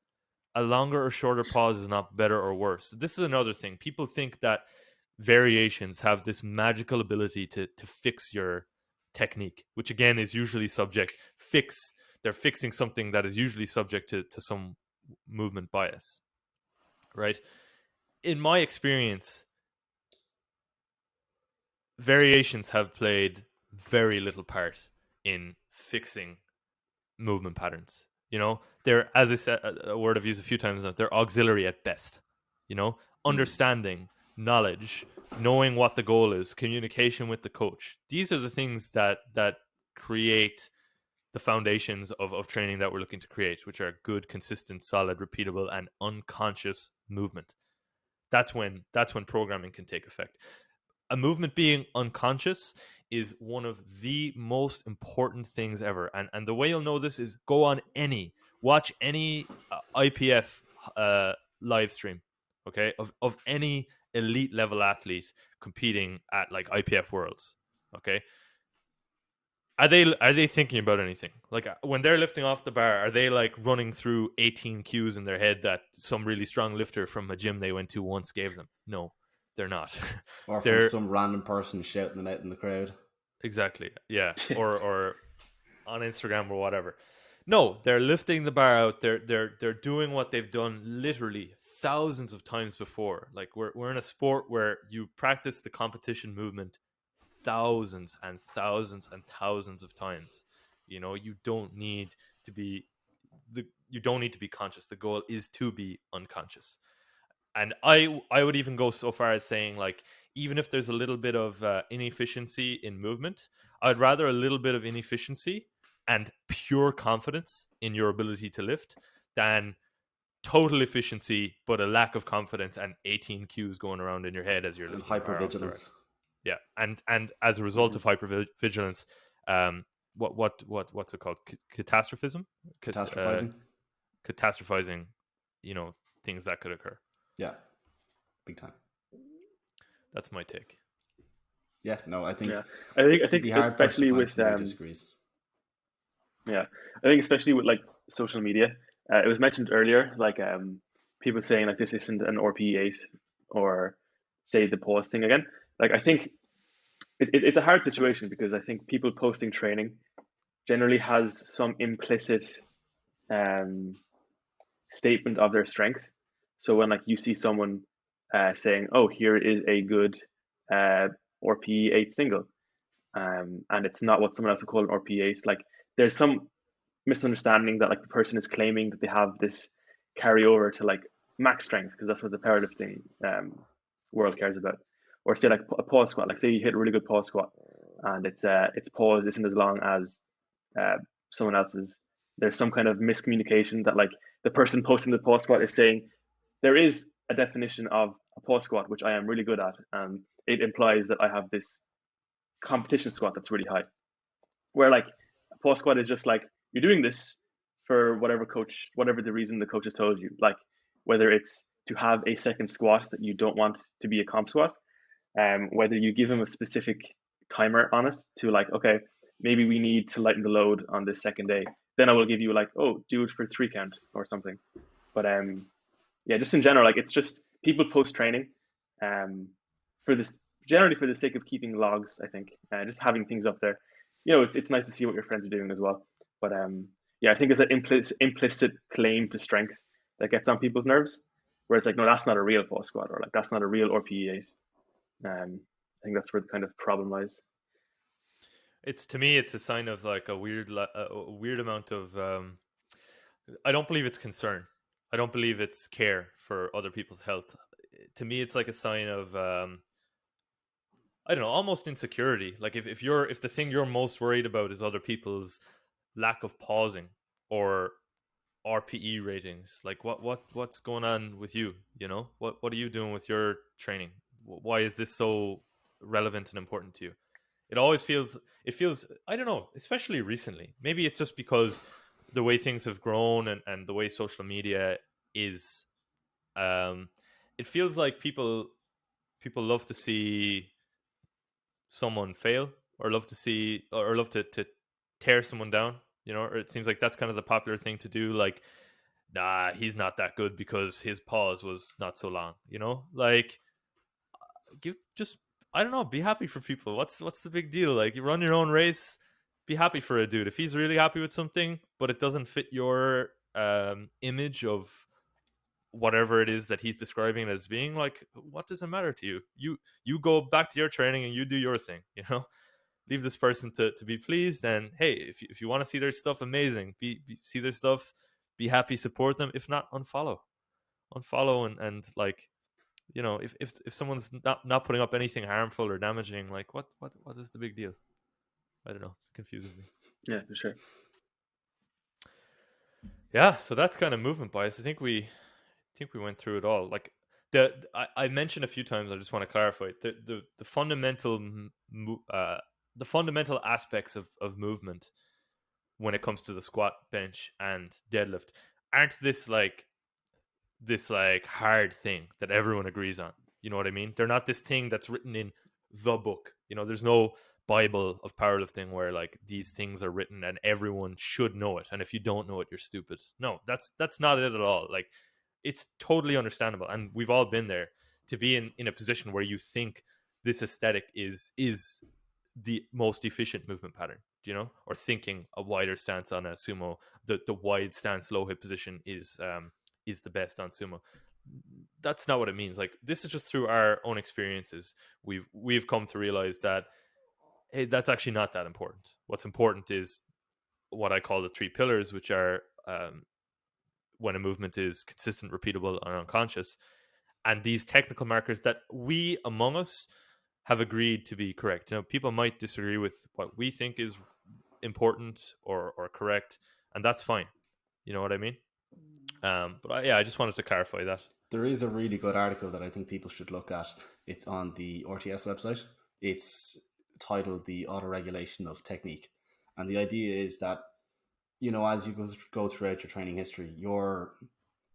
A longer or shorter pause is not better or worse. This is another thing. People think that variations have this magical ability to fix your technique, which again is usually they're fixing something that is usually subject to some movement bias, right? In my experience, variations have played very little part in fixing movement patterns. You know, they're, as I said, a word I've used a few times now, they're auxiliary at best. You know, understanding, knowledge, knowing what the goal is, communication with the coach. These are the things that create the foundations of training that we're looking to create, which are good, consistent, solid, repeatable, and unconscious movement. That's when programming can take effect. A movement being unconscious is one of the most important things ever. And the way you'll know this is watch any IPF live stream, okay, of any elite level athlete competing at like IPF Worlds, okay. Are they thinking about anything? Like, when they're lifting off the bar, are they like running through 18 cues in their head that some really strong lifter from a gym they went to once gave them? No, they're not. Or from some random person shouting them out in the crowd. Exactly. Yeah. or on Instagram or whatever. No, they're lifting the bar out. They're doing what they've done literally thousands of times before. Like, we're in a sport where you practice the competition movement thousands and thousands and thousands of times. You know, you don't need to be conscious. The goal is to be unconscious. And I would even go so far as saying, like, even if there's a little bit of inefficiency in movement, I'd rather a little bit of inefficiency and pure confidence in your ability to lift than total efficiency but a lack of confidence and 18 cues going around in your head as you're lifting. Hypervigilance. Yeah, and as a result of hypervigilance, what's it called? Catastrophism. Catastrophizing. You know, things that could occur. Yeah, big time. That's my take. Yeah, no, I think. Yeah, I think especially with Yeah, I think especially with like social media, it was mentioned earlier, like people saying like this isn't an RPE 8 or say the pause thing again. Like, I think it's a hard situation because I think people posting training generally has some implicit statement of their strength. So when like you see someone saying, "Oh, here is a good RPE 8 single," and it's not what someone else would call an RPE 8, like there's some misunderstanding that like the person is claiming that they have this carryover to like max strength, because that's what the powerlifting world cares about. Or say like a pause squat, like say you hit a really good pause squat and its pause isn't as long as someone else's. There's some kind of miscommunication that like the person posting the pause squat is saying there is a definition of a pause squat which I am really good at, and it implies that I have this competition squat that's really high. Where like a pause squat is just like you're doing this for whatever the reason the coach has told you, like whether it's to have a second squat that you don't want to be a comp squat, whether you give them a specific timer on it to like, okay, maybe we need to lighten the load on this second day, then I will give you like, oh, do it for 3 count or something. But yeah, just in general, like it's just people post training generally for the sake of keeping logs, I think, just having things up there. You know, it's nice to see what your friends are doing as well. But yeah, I think it's an implicit claim to strength that gets on people's nerves, where it's like, no, that's not a real pause squat, or like that's not a real RPE 8. I think that's where the kind of problem lies. To me, it's a sign of like a weird amount of. I don't believe it's concern. I don't believe it's care for other people's health. To me, it's like a sign of I don't know, almost insecurity. Like if the thing you're most worried about is other people's lack of pausing or RPE ratings, like what's going on with you? You know, what are you doing with your training? Why is this so relevant and important to you? It feels I don't know, especially recently. Maybe it's just because the way things have grown and the way social media is. Um, it feels like people love to see someone fail or love to see or love to tear someone down, you know, or it seems like that's kind of the popular thing to do, like, nah, he's not that good because his pause was not so long, you know, like, give just I don't know, be happy for people. What's the big deal? Like, you run your own race, be happy for a dude if he's really happy with something but it doesn't fit your image of whatever it is that he's describing it as being. Like, what does it matter to you? You go back to your training and you do your thing, you know. Leave this person to be pleased, and hey, if you want to see their stuff, amazing, see their stuff, be happy, support them. If not, unfollow and like, you know, if someone's not putting up anything harmful or damaging, like what is the big deal? I don't know, it confuses me. Yeah, for sure. Yeah, so that's kind of movement bias. I think we went through it all. Like, I mentioned a few times, I just want to clarify the fundamental the fundamental aspects of movement when it comes to the squat, bench, and deadlift aren't this like hard thing that everyone agrees on. You know what I mean? They're not this thing that's written in the book. You know, there's no Bible of powerlifting where like these things are written and everyone should know it. And if you don't know it, you're stupid. No, that's not it at all. Like, it's totally understandable, and we've all been there, to be in a position where you think this aesthetic is the most efficient movement pattern, you know, or thinking a wider stance on a sumo, the wide stance low hip position is the best on sumo. That's not what it means. Like, this is just through our own experiences. We've come to realize that, hey, that's actually not that important. What's important is what I call the three pillars, which are when a movement is consistent, repeatable, and unconscious, and these technical markers that we among us have agreed to be correct. You know, people might disagree with what we think is important or correct, and that's fine. You know what I mean? But I just wanted to clarify that. There is a really good article that I think people should look at. It's on the RTS website. It's titled "The Autoregulation of Technique," and the idea is that, you know, as you go throughout your training history, your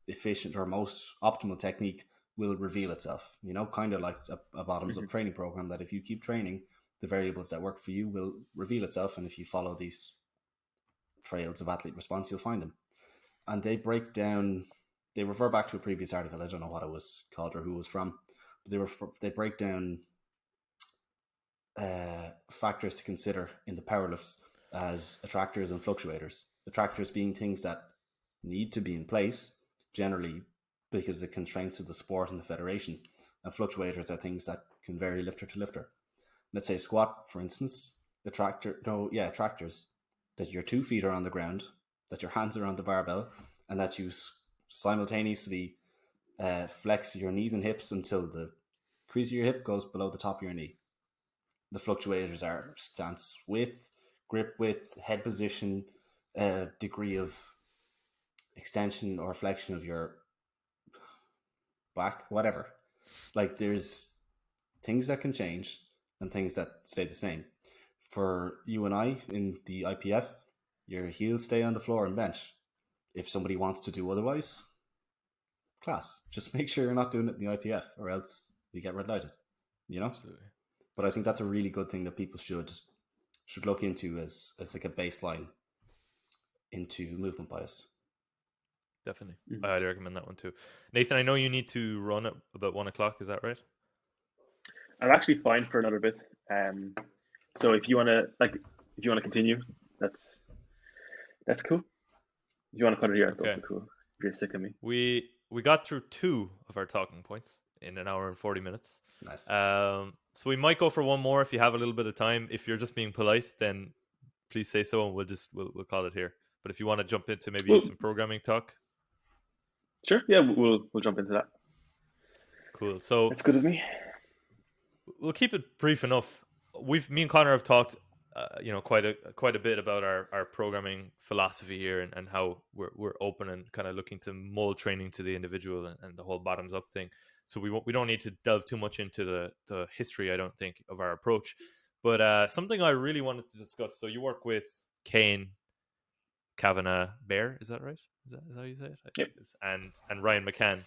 efficient or most optimal technique will reveal itself. You know, kind of like a bottoms up training program, that if you keep training, the variables that work for you will reveal itself, and if you follow these trails of athlete response, you'll find them. And they break down. They refer back to a previous article. I don't know what it was called or who it was from, but they break down factors to consider in the powerlifts as attractors and fluctuators. Attractors being things that need to be in place, generally because of the constraints of the sport and the federation, and fluctuators are things that can vary lifter to lifter. Let's say squat, for instance, attractors, that your 2 feet are on the ground, that your hands are on the barbell, and that you simultaneously flex your knees and hips until the crease of your hip goes below the top of your knee. The fluctuators are stance width, grip width, head position, degree of extension or flexion of your back, whatever. Like, there's things that can change and things that stay the same. For you and I in the IPF, your heels stay on the floor and bench. If somebody wants to do otherwise, class. Just make sure you're not doing it in the IPF, or else you get red lighted. You know? Absolutely. But I think that's a really good thing that people should look into as like a baseline into movement bias. Definitely. I highly recommend that one too. Nathan, I know you need to run at about 1 o'clock. Is that right? I'm actually fine for another bit. So if you wanna continue, that's cool. If you want to cut it here, that's also cool. If you're sick of me. We got through 2 of our talking points in an hour and 40 minutes. Nice. So we might go for one more if you have a little bit of time. If you're just being polite, then please say so, and we'll call it here. But if you want to jump into maybe some programming talk. Sure. Yeah, we'll jump into that. Cool. So That's good with me. we'll keep it brief enough. Me and Connor have talked, quite a bit about our programming philosophy here, and how we're open and kind of looking to mold training to the individual, and the whole bottoms up thing. So we don't need to delve too much into the history, I don't think, of our approach. But something I really wanted to discuss. So you work with Kane Kavanagh Bear, is that right? Is that how you say it? I Yep. think it is. And Ryan McCann,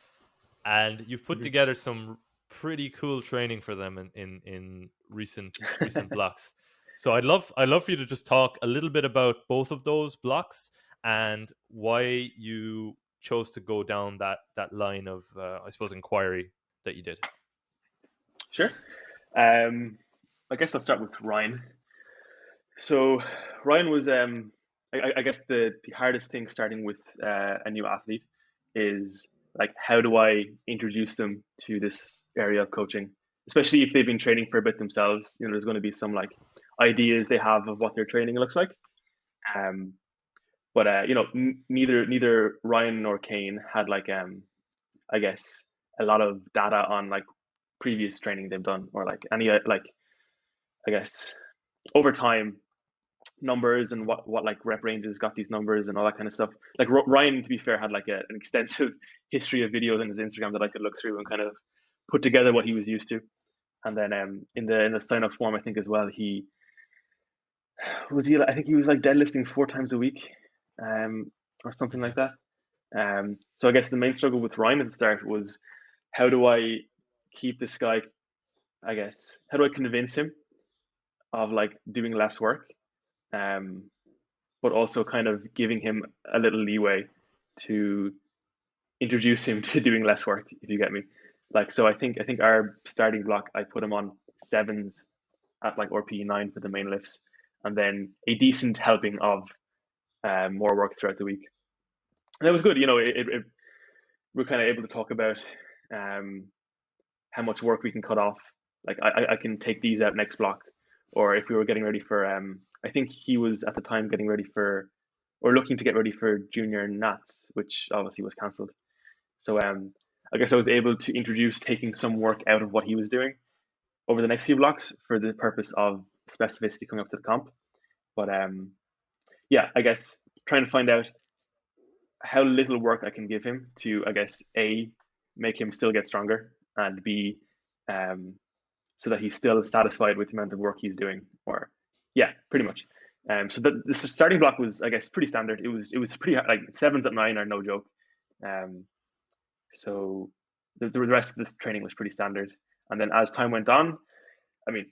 and you've put Mhm. together some pretty cool training for them in recent blocks. So I'd love for you to just talk a little bit about both of those blocks and why you chose to go down that line of I suppose inquiry that you did. Sure. I guess I'll start with Ryan. So Ryan was, I guess the hardest thing starting with a new athlete is like, how do I introduce them to this area of coaching, especially if they've been training for a bit themselves. You know, there's going to be some like ideas they have of what their training looks like. Um, but you know, neither Ryan nor Kane had like, I guess, a lot of data on like previous training they've done, or like any like, I guess, over time numbers and what like rep ranges got these numbers and all that kind of stuff. Like Ryan, to be fair, had like an extensive history of videos on his Instagram that I could look through and kind of put together what he was used to. And then in the sign up form, I think as well, he was he. I think he was like deadlifting 4 times a week, or something Okay. like that. So I guess the main struggle with Ryan at the start was, how do I keep this guy? I guess, how do I convince him of like doing less work, um, but also kind of giving him a little leeway to introduce him to doing less work, if you get me. Like, so I think our starting block, I put him on sevens at like RP9 for the main lifts, and then a decent helping of more work throughout the week. And it was good. You know, we're kind of able to talk about um, how much work we can cut off. Like, I can take these out next block, or if we were getting ready for, I think he was at the time getting ready for, or looking to get ready for junior Nats, which obviously was cancelled. So I guess I was able to introduce taking some work out of what he was doing over the next few blocks for the purpose of specificity coming up to the comp. But yeah, I guess trying to find out how little work I can give him to, I guess, A, make him still get stronger, and B, um, so that he's still satisfied with the amount of work he's doing. Or yeah, pretty much. So the starting block was, I guess, pretty standard. It was pretty like sevens at 9 are no joke. Um, so the rest of this training was pretty standard. And then as time went on, I mean,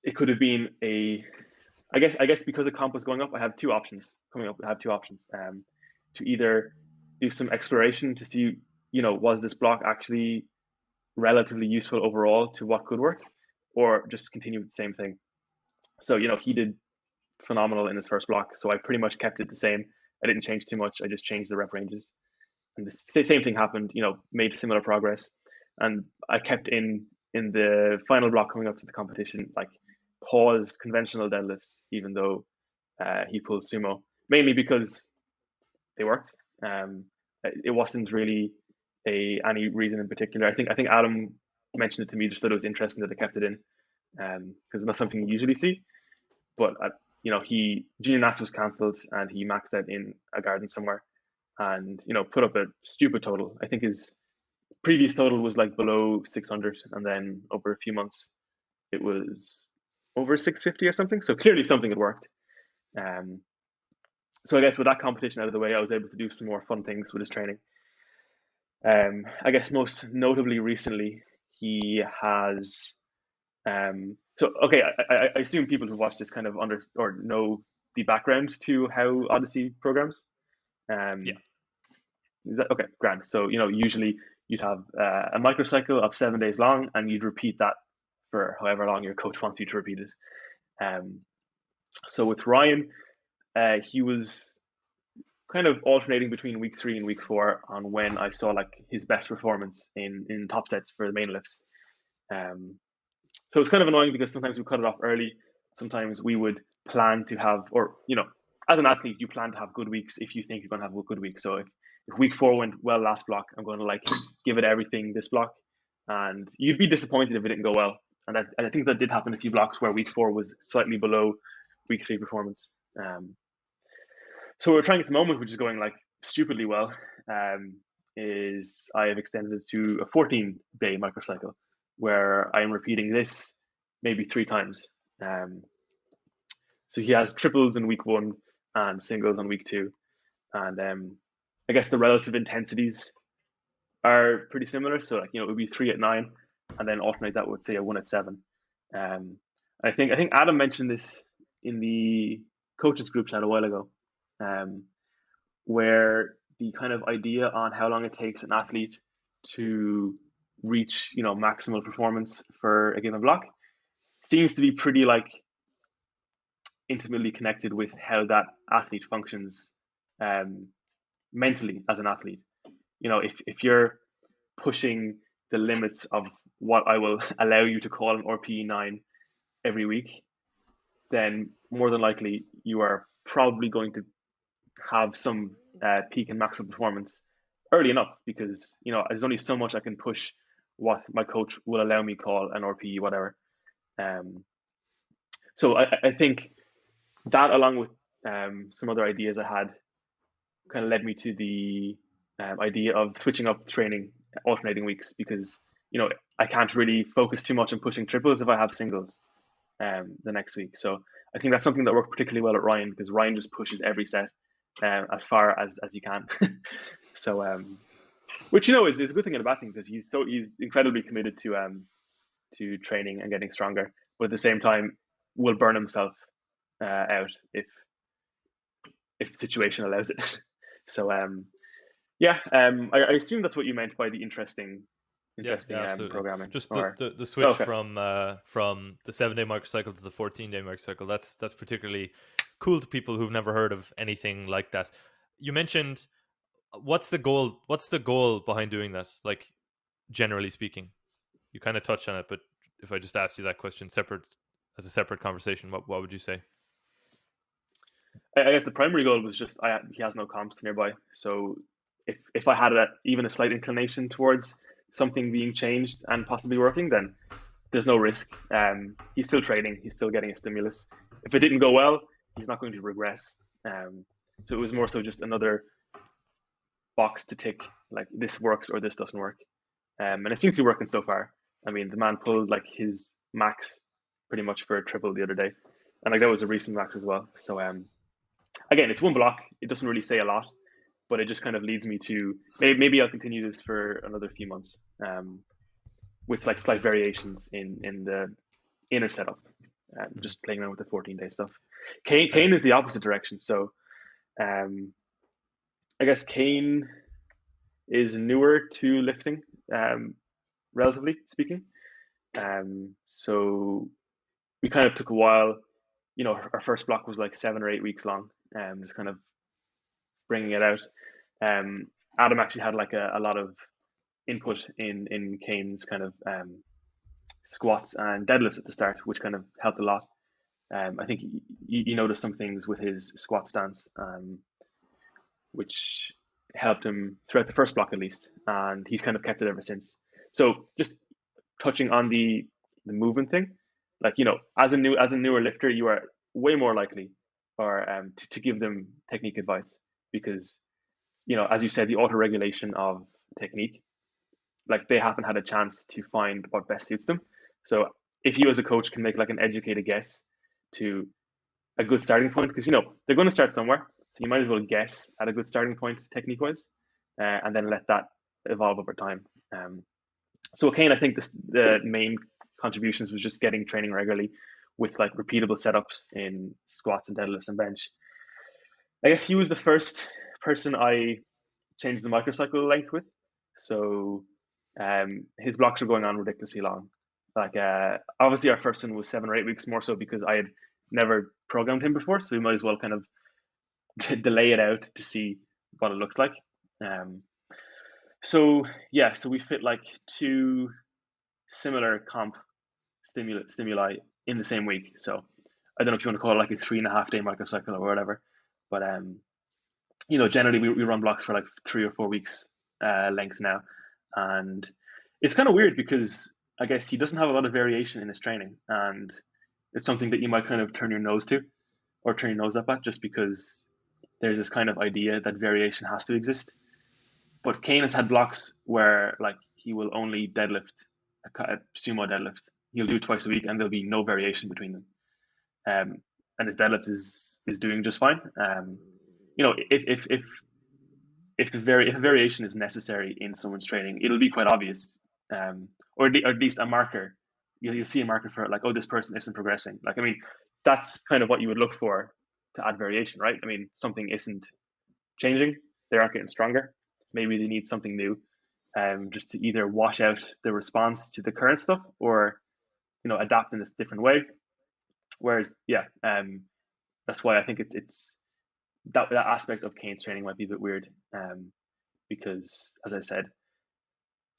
it could have been a, I guess because the comp was going up, I have two options coming up. I have two options, to either do some exploration to see, you know, was this block actually relatively useful overall to what could work, or just continue with the same thing. So, you know, he did phenomenal in his first block, so I pretty much kept it the same. I didn't change too much. I just changed the rep ranges, and the same thing happened. You know, made similar progress, and I kept in the final block coming up to the competition, like, paused conventional deadlifts, even though he pulled sumo, mainly because they worked. It wasn't really any reason in particular. I think Adam mentioned it to me, just that it was interesting that I kept it in, because it's not something you usually see. But you know, he junior nats was cancelled, and he maxed out in a garden somewhere, and you know, put up a stupid total. I think his previous total was like below 600, and then over a few months, it was over 650 or something. So clearly something had worked. Um, so I guess with that competition out of the way, I was able to do some more fun things with his training. I guess most notably recently, he has. So okay, I assume people who watch this kind of under or know the background to how Odyssey programs. Yeah. Um, is that okay? Grand. So you know, usually you'd have a microcycle of 7 days long, and you'd repeat that for however long your coach wants you to repeat it. Um, so with Ryan, he was kind of alternating between week 3 and week 4 on when I saw like his best performance in top sets for the main lifts. Um, so it's kind of annoying because sometimes we cut it off early. Sometimes we would plan to have, or you know, as an athlete, you plan to have good weeks if you think you're going to have a good week. So if week 4 went well last block, I'm going to like give it everything this block, and you'd be disappointed if it didn't go well. And I think that did happen a few blocks where week 4 was slightly below week 3 performance. So what we're trying at the moment, which is going like stupidly well, is I have extended it to a 14-day microcycle where I'm repeating this maybe 3 times. So he has triples in week 1 and singles on week 2. And I guess the relative intensities are pretty similar. So like, it would be 3 at 9 and then alternate that with say a 1 at 7. I think Adam mentioned this in the coaches group chat a while ago, where the kind of idea on how long it takes an athlete to reach, maximal performance for a given block seems to be pretty like intimately connected with how that athlete functions mentally as an athlete. If you're pushing the limits of what I will allow you to call an RPE 9 every week, then more than likely you are probably going to have some peak and maximal performance early enough, because there's only so much I can push what my coach will allow me call an RPE, whatever. So I think that, along with some other ideas I had, kind of led me to the idea of switching up training, alternating weeks, because I can't really focus too much on pushing triples if I have singles the next week. So I think that's something that worked particularly well at Ryan, because Ryan just pushes every set as far as he can. So which is a good thing and a bad thing, because he's incredibly committed to training and getting stronger, but at the same time will burn himself out if the situation allows it. So I assume that's what you meant by the interesting programming. Just the switch okay. from the 7-day microcycle to the 14-day microcycle. That's particularly cool to people who've never heard of anything like that. You mentioned, what's the goal behind doing that? Like, generally speaking, you kind of touched on it, but if I just asked you that question as a separate conversation, what would you say? I guess the primary goal was just he has no comps nearby. So if I had even a slight inclination towards something being changed and possibly working, then there's no risk. He's still training. He's still getting a stimulus. If it didn't go well, he's not going to regress. So it was more so just another box to tick, like this works or this doesn't work. And it seems to be working so far. I mean, the man pulled like his max pretty much for a triple the other day. And like that was a recent max as well. So again, it's one block. It doesn't really say a lot, but it just kind of leads me to maybe I'll continue this for another few months, with like slight variations in the inner setup, just playing around with the 14-day stuff. Kane is the opposite direction. So I guess Kane is newer to lifting, relatively speaking. So we kind of took a while. Our first block was like 7 or 8 weeks long, just kind of bringing it out. Adam actually had like a lot of input in Kane's kind of squats and deadlifts at the start, which kind of helped a lot. I think you noticed some things with his squat stance, which helped him throughout the first block at least, and he's kind of kept it ever since. So just touching on the movement thing, like as a newer lifter, you are way more likely to give them technique advice, because as you said, the auto regulation of technique, like they haven't had a chance to find what best suits them. So if you as a coach can make like an educated guess to a good starting point, because they're going to start somewhere, so you might as well guess at a good starting point technique wise, and then let that evolve over time. So Kane, I think the main contributions was just getting training regularly with like repeatable setups in squats and deadlifts and bench. I guess he was the first person I changed the microcycle length with. So his blocks were going on ridiculously long. Like obviously our first one was 7 or 8 weeks, more so because I had never programmed him before, so we might as well kind of delay it out to see what it looks like. So we fit like 2 similar comp stimuli in the same week. So I don't know if you want to call it like a 3.5-day microcycle or whatever, but generally we run blocks for like 3 or 4 weeks length now, and it's kind of weird because I guess he doesn't have a lot of variation in his training, and it's something that you might kind of turn your nose to or turn your nose up at, just because there's this kind of idea that variation has to exist. But Kane has had blocks where like he will only deadlift a sumo deadlift. He'll do it twice a week, and there'll be no variation between them. And his deadlift is doing just fine. If a variation is necessary in someone's training, it'll be quite obvious, or at least a marker. You'll see a marker for it, like, oh, this person isn't progressing. Like, I mean, that's kind of what you would look for to add variation, right? I mean, something isn't changing, they aren't getting stronger. Maybe they need something new, just to either wash out the response to the current stuff, or adapt in this different way. Whereas, yeah, that's why I think it's that aspect of Kane's training might be a bit weird, because, as I said,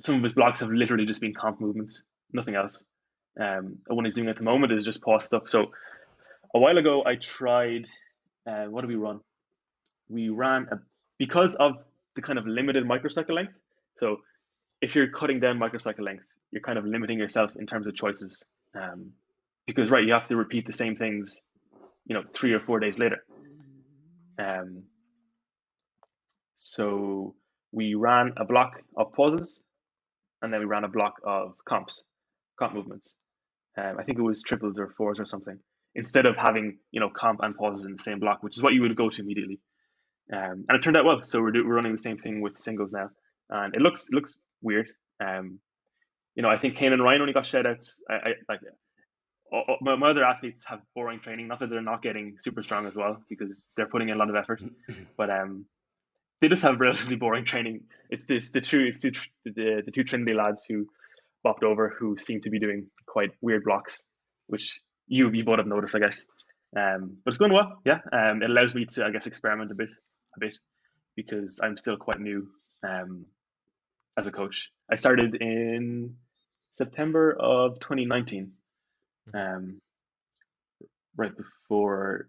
some of his blocks have literally just been comp movements, nothing else. And what he's doing at the moment is just pause stuff. So a while ago, I tried. What did we run? We ran because of the kind of limited microcycle length. So if you're cutting down microcycle length, you're kind of limiting yourself in terms of choices, because you have to repeat the same things, 3 or 4 days later. So we ran a block of pauses, and then we ran a block of comp movements. I think it was triples or fours or something, instead of having comp and pauses in the same block, which is what you would go to immediately. And it turned out well. So we're running the same thing with singles now, and it looks weird. I think Kane and Ryan only got shoutouts. I like my other athletes have boring training. Not that they're not getting super strong as well, because they're putting in a lot of effort, but they just have relatively boring training. It's the two Trinity lads who bopped over, who seem to be doing quite weird blocks, which you both have noticed, I guess. But it's going well. Yeah. It allows me to, I guess, experiment a bit, because I'm still quite new as a coach. I started in September of 2019, right before,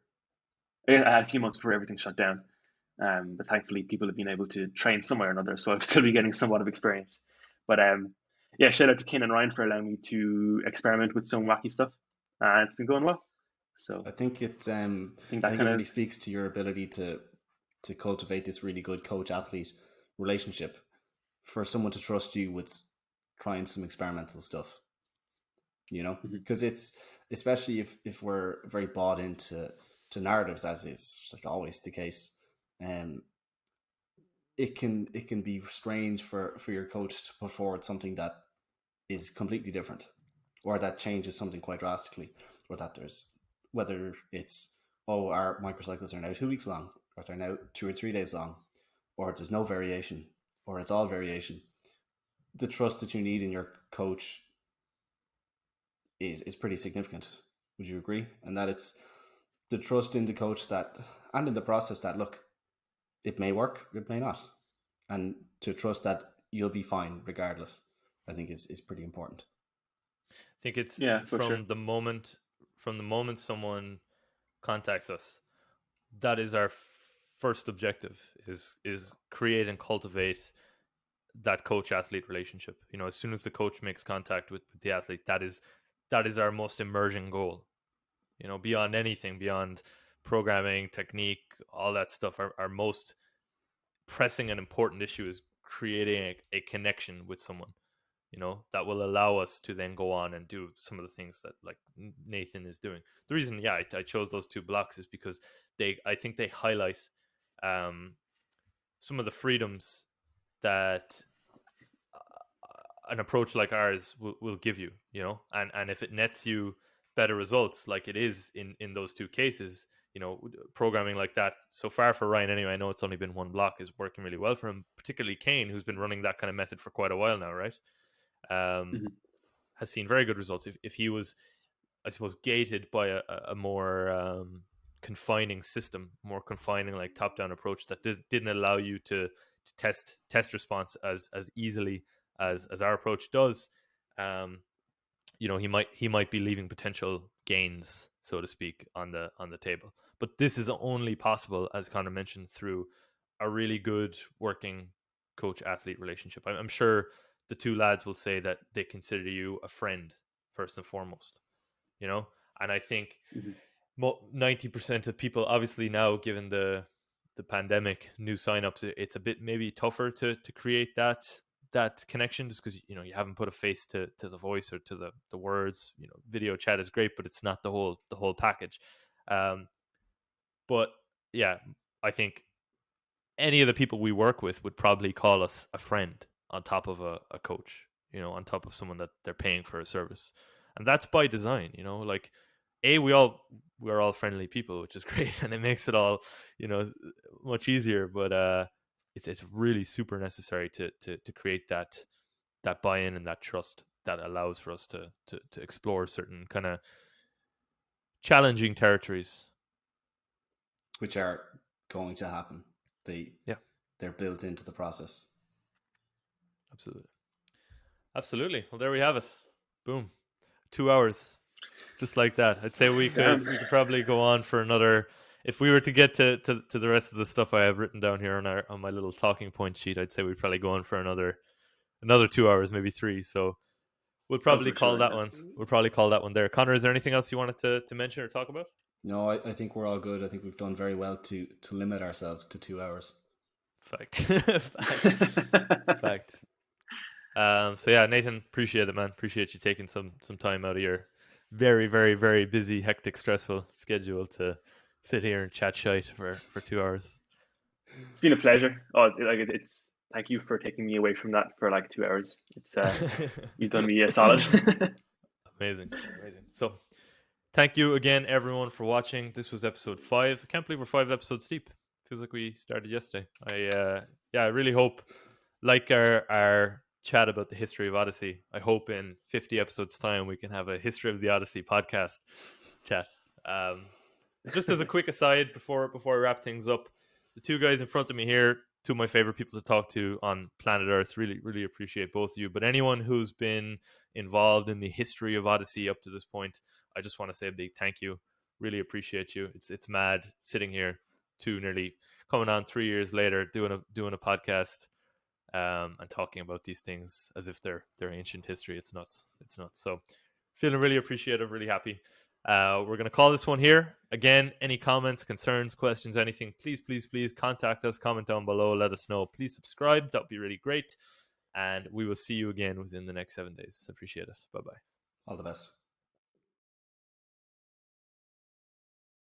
a few months before everything shut down. But thankfully, people have been able to train somewhere or another, so I've still been getting somewhat of experience. But yeah, shout out to Keenan and Ryan for allowing me to experiment with some wacky stuff, and it's been going well. So I think it really speaks to your ability to cultivate this really good coach-athlete relationship, for someone to trust you with trying some experimental stuff, because it's, especially if we're very bought into narratives, as is like always the case, it can be strange for your coach to put forward something that is completely different, or that changes something quite drastically, or that there's, whether it's, oh, our microcycles are now 2 weeks long, or they're now 2 or 3 days long, or there's no variation, or it's all variation. The trust that you need in your coach is pretty significant. Would you agree? And that it's the trust in the coach that, and in the process, that, look, it may work, it may not, and to trust that you'll be fine regardless, I think is pretty important. I think it's for sure. the moment someone contacts us, that is our first objective, is create and cultivate that coach-athlete relationship. As soon as the coach makes contact with the athlete, that is our most emerging goal. Beyond anything, beyond programming, technique, all that stuff, our most pressing and important issue is creating a connection with someone, that will allow us to then go on and do some of the things that, like, Nathan is doing. The reason, I chose those two blocks is because I think they highlight some of the freedoms that an approach like ours will give you, and if it nets you better results, like it is in those two cases, programming like that so far for Ryan anyway, I know it's only been one block, is working really well for him, particularly Kane, who's been running that kind of method for quite a while now, right? Has seen very good results. If he was, I suppose, gated by a more confining system, more confining, like, top-down approach that didn't allow you to test response as easily as our approach does, he might be leaving potential gains, so to speak, on the table. But this is only possible, as Connor mentioned, through a really good working coach athlete relationship. I'm sure the two lads will say that they consider you a friend first and foremost, you know. And I think 90% of people, obviously now given the pandemic, new signups, it's a bit maybe tougher to create that connection, just because you haven't put a face to the voice or to the words. Video chat is great, but it's not the whole package. But yeah, I think any of the people we work with would probably call us a friend on top of a coach, on top of someone that they're paying for a service. And that's by design, like we're all friendly people, which is great. And it makes it all, much easier. But it's really super necessary to create that buy-in and that trust that allows for us to explore certain kind of challenging territories, which are going to happen. They're built into the process. Absolutely. Well, there we have it. Boom. 2 hours. Just like that. I'd say we could probably go on for another. If we were to get to the rest of the stuff I have written down here on my little talking point sheet, I'd say we'd probably go on for another 2 hours, maybe 3. So we'll probably call that one. We'll probably call that one there. Connor, is there anything else you wanted to mention or talk about? No, I think we're all good. I think we've done very well to limit ourselves to 2 hours. Fact. Fact. So yeah, Nathan, appreciate it, man. Appreciate you taking some time out of your very, very, very busy, hectic, stressful schedule to sit here and chat shite for 2 hours. It's been a pleasure. It's thank you for taking me away from that for like 2 hours. It's you've done me a solid. Amazing. So thank you again, everyone, for watching. This was episode 5. I can't believe we're 5 episodes deep. Feels like we started yesterday. I really hope, like our chat about the history of Odyssey, I hope in 50 episodes time we can have a history of the Odyssey podcast chat. Just as a quick aside before I wrap things up, the two guys in front of me here, two of my favorite people to talk to on planet Earth. Really, really appreciate both of you. But anyone who's been involved in the history of Odyssey up to this point, I just want to say a big thank you. Really appreciate you. It's mad sitting here nearly coming on 3 years later doing a podcast and talking about these things as if they're ancient history. It's nuts. So feeling really appreciative, really happy. We're going to call this one here. Again, any comments, concerns, questions, anything, please contact us, comment down below, let us know. Please subscribe. That would be really great. And we will see you again within the next 7 days. Appreciate it. Bye-bye. All the best.